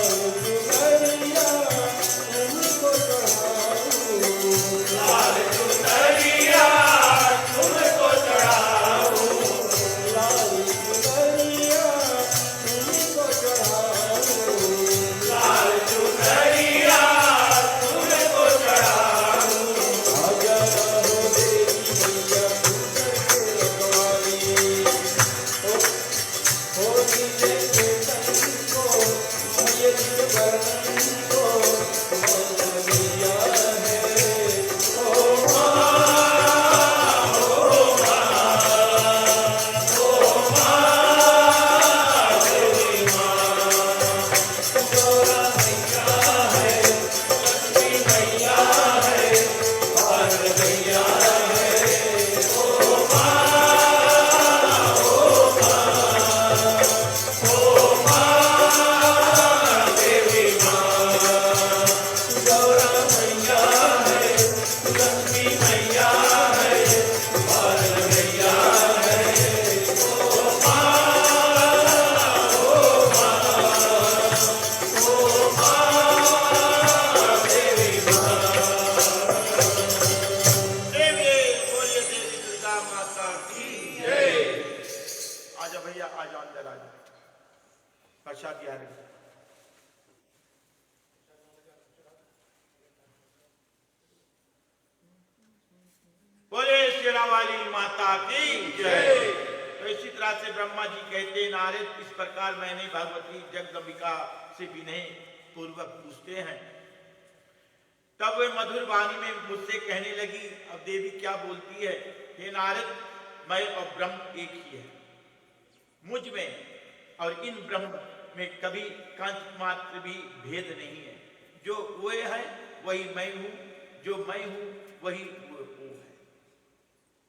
चुनरिया तुमको चढ़ाऊं, लाल चुनरिया तुमको चढ़ाऊं, लाल चुनरिया तुमको चढ़ाऊं, लाल चुनरिया तुमको चढ़ाऊं। आजा रहो देवी मैया तुझसे रखवाली, हो नीचे से तन को मैया के बरन को मैया है, ओ गौरा मैया है, लक्ष्मी मैया है, भारत मैया गौरा मैया है, लक्ष्मी मैया है, भारत मैया देवी बोलिए देवी दुर्गा माता की जय। आजा भैया आजा अंदर आजा, प्रसाद आ रही। बोले शेरा वाली माता की जय। तो इसी तरह से ब्रह्मा जी कहते नारद इस प्रकार मैंने भगवती जगदम्बिका से विनय पूर्वक पूछते हैं। तब वे मधुर वाणी में मुझसे कहने लगी, अब देवी क्या बोलती है? हे नारद, मैं और ब्रह्म एक ही है। मुझ में और इन ब्रह्म में कभी कांच मात्र भी भेद नहीं है। जो वे है वही मैं हूं, जो मैं हूं वही वो है।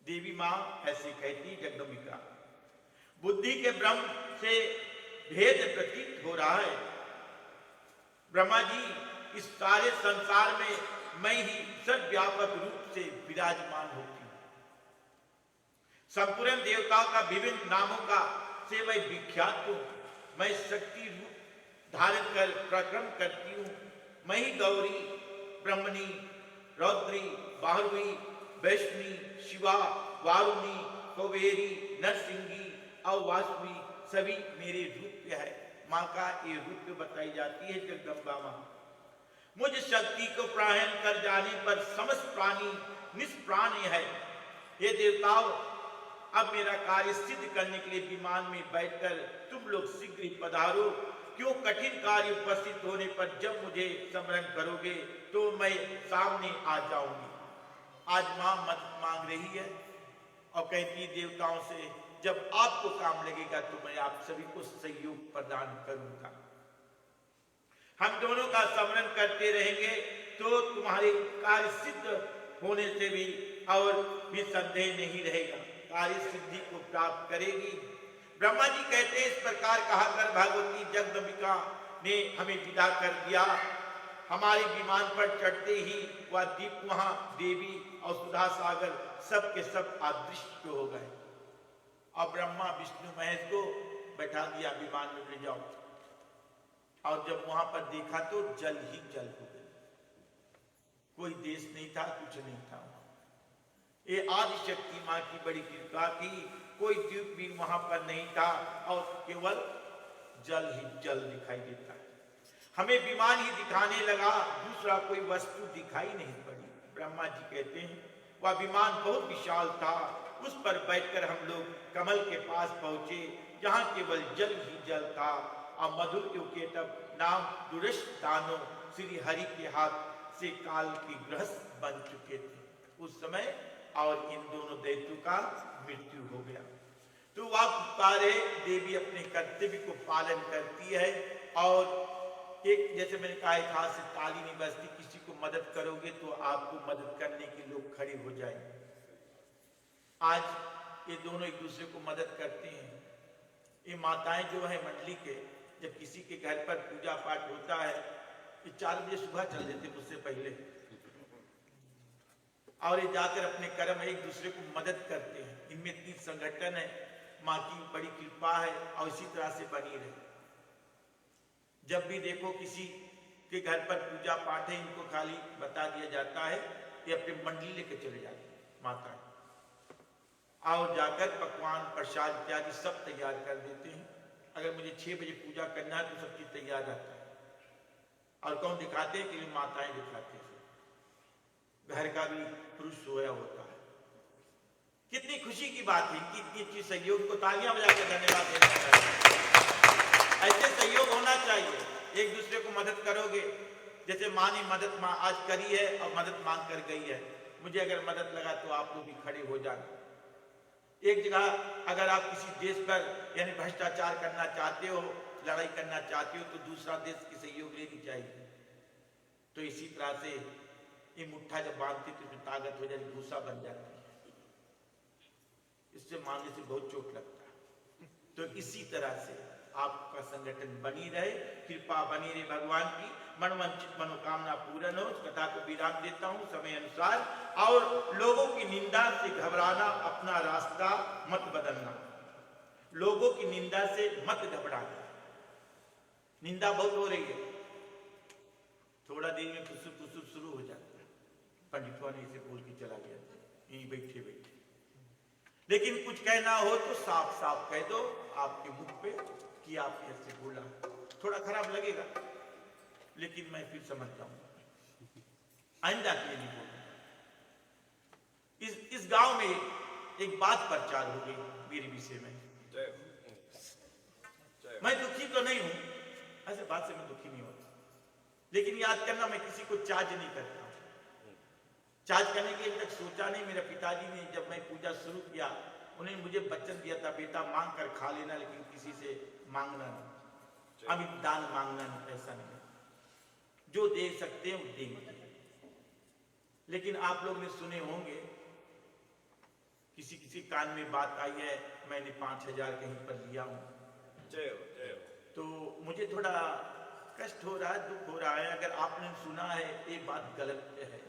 देवी मां ऐसे कहती जगदम्बिका। बुद्धि के ब्रह्म से भेद प्रतीत हो रहा है। ब्रह्मा जी, इस सारे संसार में मैं ही सर्वव्यापक रूप से विराजमान होती हूं। संपूर्ण देवताओं का विभिन्न नामों का से मैं विख्यात हूं। मैं शक्ति रूप धारण कर प्रक्रम करती हूं। मैं ही गौरी, ब्रह्मणी, रौद्री, बाहुवी, वैष्णी, शिवा, वारुणी, कुबेरी, नरसिंही और वासवी सभी मेरे रूप है। माँ का ये रूप बताई जाती है जगदम्बा माँ। मुझ शक्ति को प्रायण कर जाने पर समस्त प्राणी निष्प्राण है। ये देवताओं, अब मेरा कार्य सिद्ध करने के लिए विमान में बैठकर तुम लोग शीघ्र ही पधारो। क्यों कठिन कार्य उपस्थित होने पर जब मुझे स्मरण करोगे तो मैं सामने आ जाऊंगी। आज मां मदद मांग रही है और कहती है देवताओं से, जब आपको काम लगेगा तो मैं आप सभी को सहयोग प्रदान करूंगा। हम दोनों का स्मरण करते रहेंगे तो तुम्हारे कार्य सिद्ध होने से भी और भी संदेह नहीं रहेगा। कार्य सिद्धि को प्राप्त करेगी। ब्रह्मा जी कहते हैं, इस प्रकार कहकर भगवती जगदम्बिका ने हमें विदा कर दिया। हमारे विमान पर चढ़ते ही वह दीप वहां देवी और सुधा सागर सब के सब अदृश्य हो गए। और ब्रह्मा विष्णु महेश को बैठा दिया विमान में, ले जाओ। और जब वहां पर देखा तो जल ही जल हो गए। कोई देश नहीं था, कुछ नहीं था। ये आदि शक्ति मां की बड़ी कृपा थी। कोई द्वीप भी वहां पर नहीं था और केवल जल ही जल दिखाई देता है। हमें विमान ही दिखाने लगा, दूसरा कोई वस्तु दिखाई नहीं पड़ी। ब्रह्मा जी कहते हैं, वह विमान बहुत विशाल था। उस पर बैठकर हम लोग कमल के पास पहुंचे, जहां केवल जल ही जल था। और मधुर युकेतव नाम दुरश दानो श्री हरि के हाथ से काल की गृहस्थ बन चुके थे उस समय, और इन दोनों दैत्यों का मृत्यु हो गया। तो वह पुकारे, देवी अपने कर्तव्य को पालन करती है। और एक, जैसे मैंने कहा, एक हाथ से ताली नहीं बजती। किसी को मदद करोगे तो आपको मदद करने के लोग खड़े हो जाएंगे। आज ये दोनों एक दूसरे को मदद करते हैं। ये माताएं जो है मंडली के, जब किसी के घर पर पूजा पाठ होता है, ये 4 बजे सुबह चल देते मुझसे पहले, और ये जाकर अपने कर्म एक दूसरे को मदद करते हैं। इनमें इतनी संगठन है, माँ की बड़ी कृपा है और इसी तरह से बनी रहे। जब भी देखो किसी के घर पर पूजा पाठ है, इनको खाली बता दिया जाता है कि अपनी मंडली लेके चले जाते माता, आओ जाकर पकवान प्रसाद इत्यादि सब तैयार कर देते हैं। अगर मुझे 6 बजे पूजा करना है तो सब चीज तैयार रहता है। और कौन दिखाते हैं कि माताएं दिखाते हैं। घर का भी पुरुष सोया होता है। कितनी खुशी की बात है कि इतनी अच्छी सहयोग को तालियां बजाकर धन्यवाद देना चाहिए। ऐसे सहयोग होना चाहिए। एक दूसरे को मदद करोगे, जैसे माँ ने मदद आज करी है और मदद मांग कर गई है, मुझे अगर मदद लगा तो आप लोग भी खड़े हो जाना। एक जगह अगर आप किसी देश पर यानी भ्रष्टाचार करना चाहते हो, लड़ाई करना चाहते हो, तो दूसरा देश की सहयोग लेनी चाहिए। तो इसी तरह से ये मुट्ठा जब बांधती तो उसमें ताकत हो जाती, भूसा बन जाती है, इससे मारने से बहुत चोट लगता है। तो इसी तरह से आपका संगठन बनी रहे, कृपा बनी रहे भगवान की, मनवांछित मनोकामना पूर्ण हो। कथा को विराम देता हूं समय अनुसार। और लोगों की निंदा से घबराना, अपना रास्ता मत बदलना। लोगों की निंदा से मत घबराना। निंदा बहुत हो रही है, थोड़ा देर में फुसुर फुसुर शुरू हो जाता है। पंडितों ने इसे बोल के चला गया, यहीं बैठे बैठे। लेकिन कुछ कहना हो तो साफ साफ कह दो आपके मुख पे कि आपने ऐसे बोला। थोड़ा खराब लगेगा, लेकिन मैं फिर समझ जाऊंगा, आइंदा के लिए नहीं बोलूंगा। इस गांव में एक बात प्रचार हो गई मेरे विषय में। मैं दुखी तो नहीं हूं, ऐसे बात से मैं दुखी नहीं होता, लेकिन याद करना मैं किसी को चार्ज नहीं करता। चार्ज करने के लिए तक सोचा नहीं। मेरे पिताजी ने जब मैं पूजा शुरू किया, उन्होंने मुझे वचन दिया था, बेटा मांग कर खा लेना, लेकिन किसी से मांगना नहीं, अभी दान मांगना नहीं, पैसा नहीं, जो दे सकते हैं वो देंगे। लेकिन आप लोग ने सुने होंगे, किसी किसी कान में बात आई है, मैंने 5,000 कहीं पर लिया हूं, तो मुझे थोड़ा कष्ट हो रहा है, दुख हो रहा है। अगर आपने सुना है, ये बात गलत है।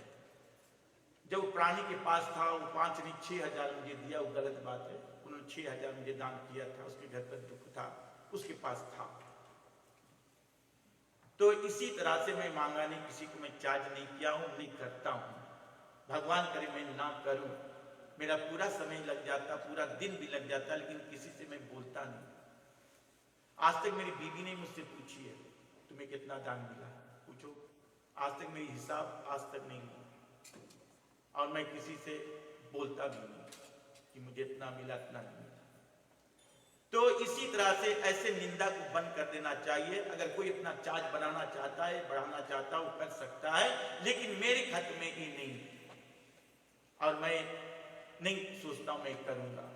जब प्राणी के पास था, वो 5 नहीं 6,000 मुझे दिया, वो गलत बात है। उन्होंने 6,000 मुझे दान किया था, उसके घर पर दुख था, उसके पास था। तो इसी तरह से मैं मांगा नहीं, किसी को मैं चार्ज नहीं किया हूं, नहीं करता हूं। भगवान करे मैं ना करूं, मेरा पूरा समय लग जाता, पूरा दिन भी लग जाता, लेकिन किसी से मैं बोलता नहीं। आज तक मेरी बीवी ने मुझसे पूछी है, तुम्हें कितना दान मिला, पूछो। आज तक मेरी हिसाब आज तक नहीं हुआ, और मैं किसी से बोलता भी नहीं कि मुझे इतना मिला, इतना नहीं मिला। तो इसी तरह से ऐसे निंदा को बंद कर देना चाहिए। अगर कोई अपना चार्ज बनाना चाहता है, बढ़ाना चाहता है, वो कर सकता है, लेकिन मेरे खत में ही नहीं, और मैं नहीं सोचता हूं मैं करूंगा।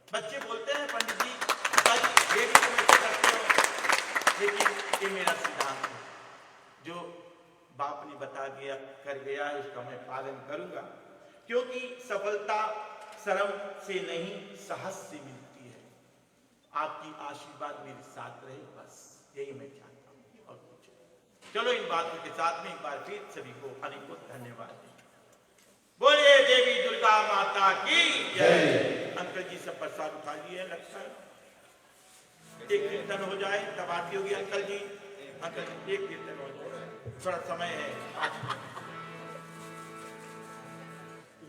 बच्चे बोलते हैं पंडित जी ये भी तुम ऐसे करते हो, लेकिन ये मेरा सिद्धांत है, जो बाप ने बता गया कर गया है, उसका मैं पालन करूंगा। क्योंकि सफलता श्रम से नहीं, साहस से मिलती है। आपकी आशीर्वाद मेरे साथ रहे, बस यही मैं चाहता हूं, और कुछ। चलो इन बातों के साथ में एक बार फिर सभी को अनेकों धन्यवाद। बोलिए देवी दुर्गा माता की जय। अंकल जी सब प्रसाद उठा लिए लगता है, एक कीर्तन हो जाए तब आरती होगी। अंकल जी, अंकल जी एक कीर्तन हो जाए, थोड़ा समय है 8 मिनट।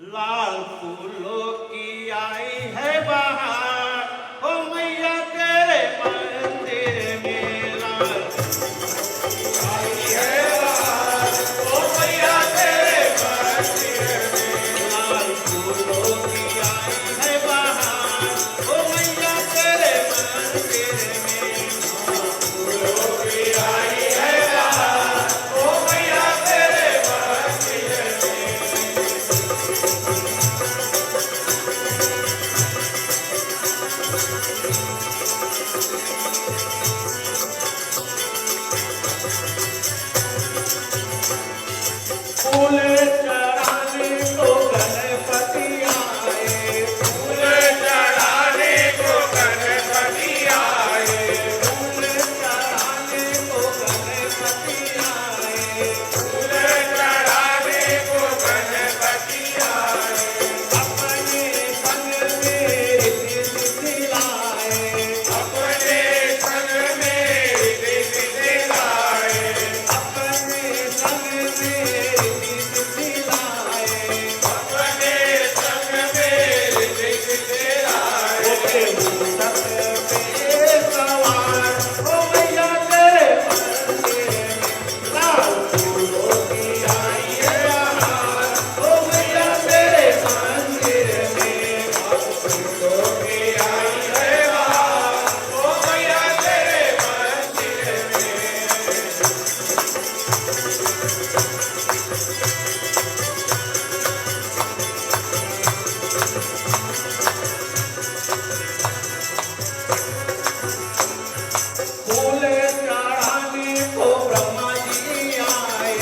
लाल फूलों की आई है बहार, ओ मैया तेरे मंदिर में लाल आई है बहार, ओ मैया तेरे मंदिर में लाल फूलों की आई है बहार, ओ मैया तेरे मंदिर में फूलों की आई है बहार, ओ मैया तेरे मंदिर में। फूल चढ़ाने को ब्रह्मा जी आए,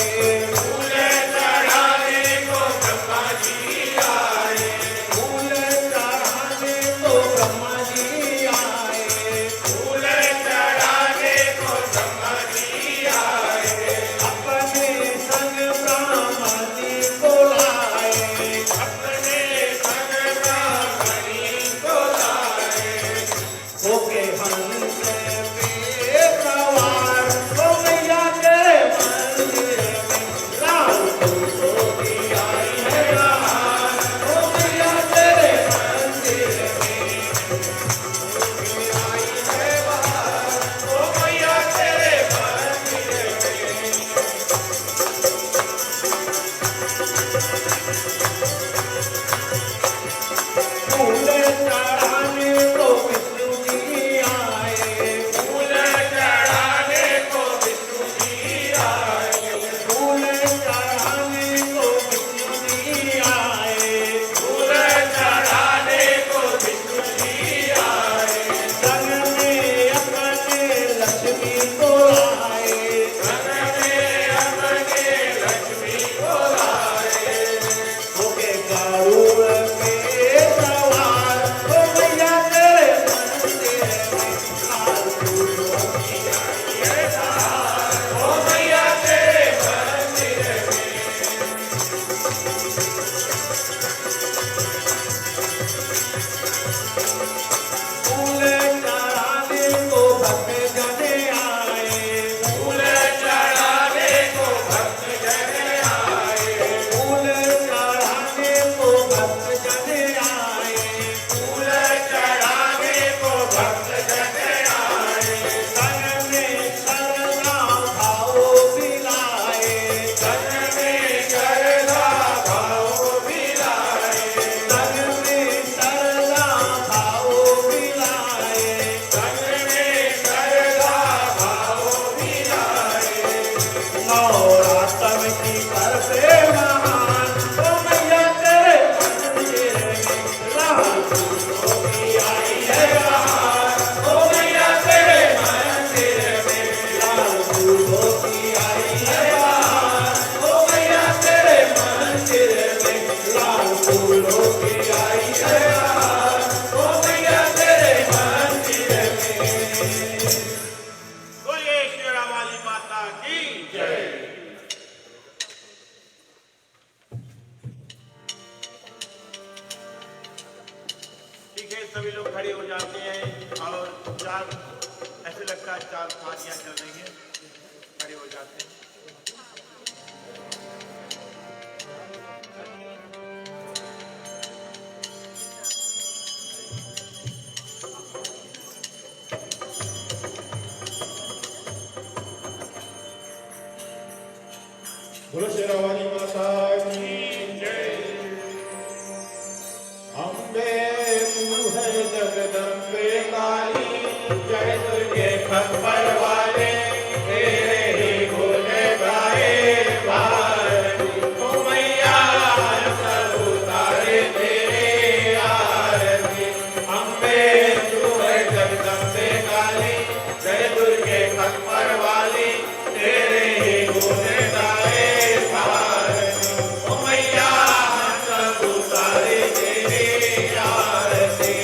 फूल चढ़ाने को ब्रह्मा जी आए, फूल चढ़ाने को ब्रह्मा जी आए, फूल चढ़ाने को ब्रह्मा जी आए, अपने संग ब्रह्मा जी को लाए, अपने संग ब्रह्मा जी को लाए, होके हंस पे सवार हो मैया के मंदिर में, लाल फूलों की आई है बहार, हो मैया तेरे मंदिर में, आई है बहार, हो मैया तेरे मंदिर में। फूल चढ़ाने को विष्णु जी आए, फूल चढ़ाने को विष्णु जी आए, फूल चढ़ाने को विष्णु जी आए, फूल चढ़ाने को विष्णु जी आए, संग में अपने लक्ष्मी को लाए, संग में अपने लक्ष्मी को लाए, होके गरुड़ पे सवार हो मैया तेरे मंदिर में, लाल फूलों की आई है बहार, हो मैया तेरे मंदिर में। फूल चढ़ाने को भक्त जने आए, फूल चढ़ाने को भक्त जने आए, फूल चढ़ाने को भक्त जने आए, फूल चढ़ाने को भक्त जने आए, संग में श्रद्धा भाव भी लाए, संग में श्रद्धा भाव भी लाए, संग में श्रद्धा भाव भी लाए, संग में श्रद्धा भाव भी लाए। नवरात्र की करते महान हो मैया तेरे मंदिर में, लाल फूलों की आई है बहार, हो मैया तेरे मंदिर में, लाल फूलों की आई है बहार, हो मैया तेरे मंदिर में, लाल फूलों की आई है बहार, हो मैया तेरे मंदिर में। बोलिए शेरा वाली माता की जय। ठीक है, सभी लोग खड़े हो जाते हैं और चार, ऐसे लगता है चार थालियां चल रही हैं, खड़े हो जाते हैं। बोलो शेरावाली माता की जय। अम्बे तू है जगदम्बे काली, जय दुर्गे खप्पर वाले, तेरे ही गुण गाए भारती, ओ मैया सब उतारे तेरे आरती। अम्बे तू है जगदम्बे काली, जय दुर्गे खप्पर वाली, तेरे ही गुण गाए भारती, ओ मैया सब उतारे तेरे आरती।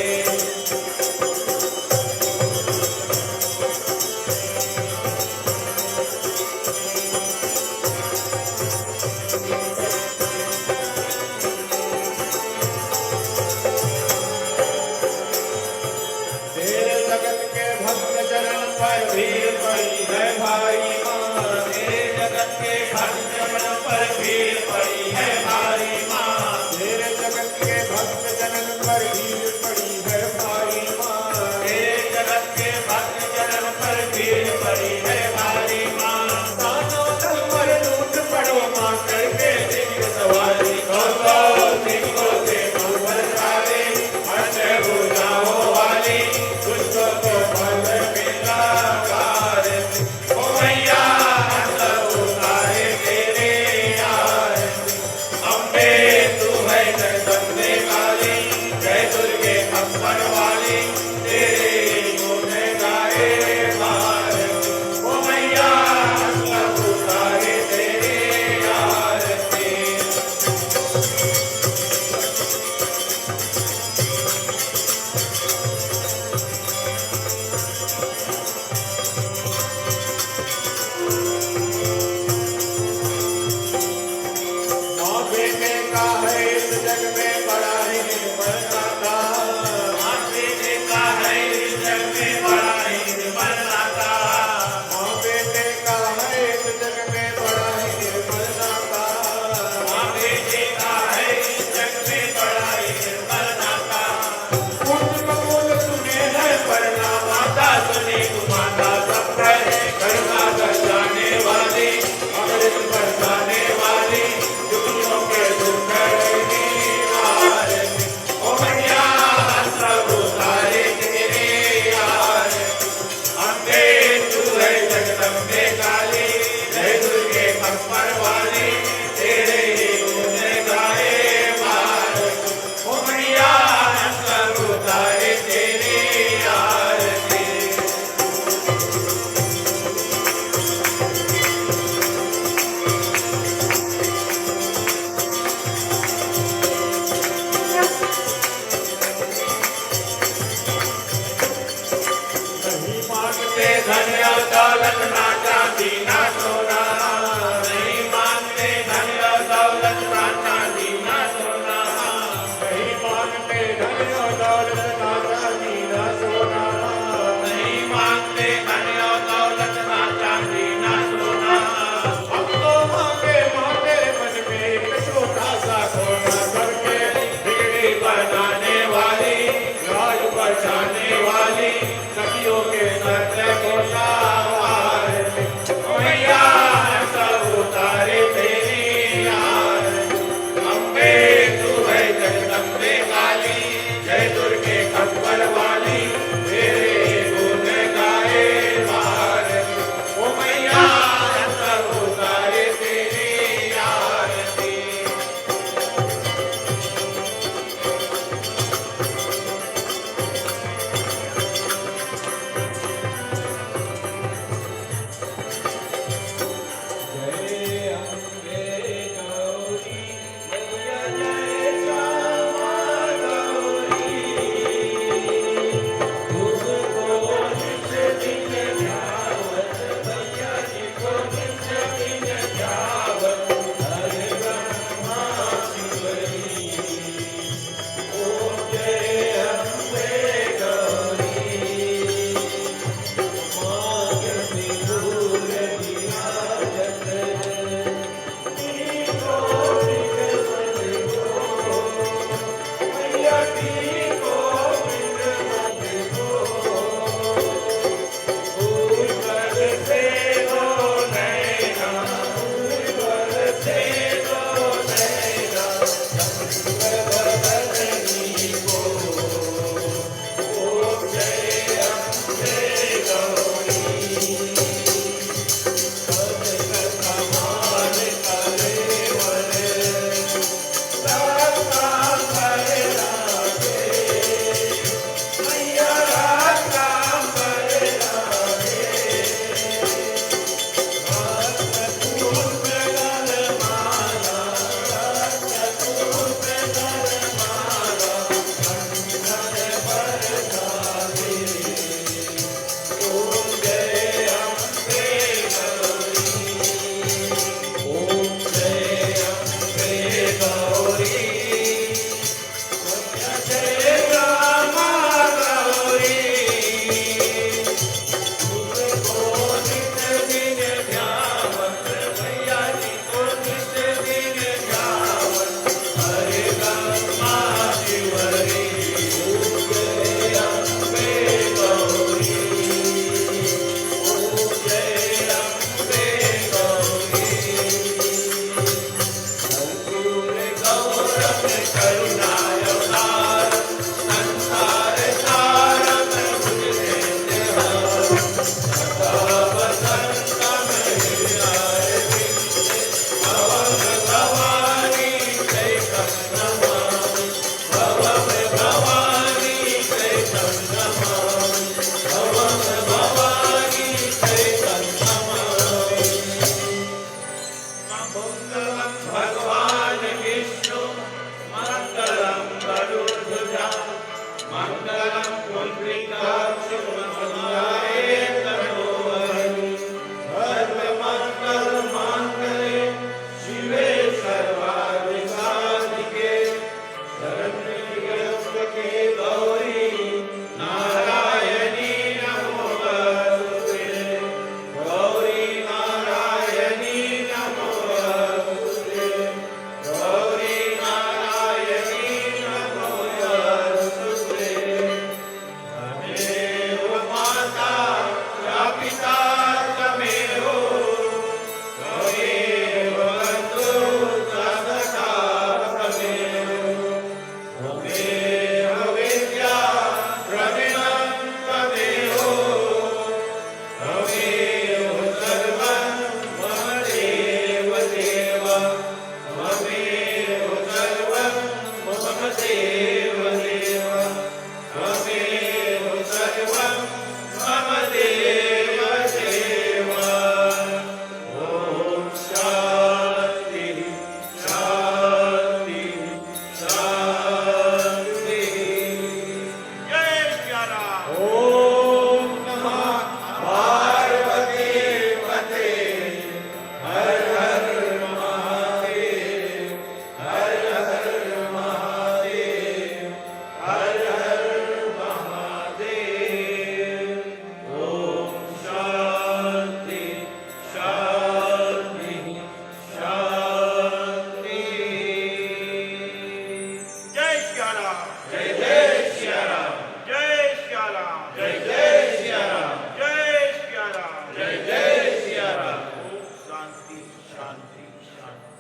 सिया राम जय जय सिया राम जय सिया राम जय जय सिया राम जय सिया राम जय जय सिया राम। ओम शांति शांति शांति।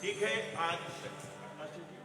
ठीक है, आज मास्टर जी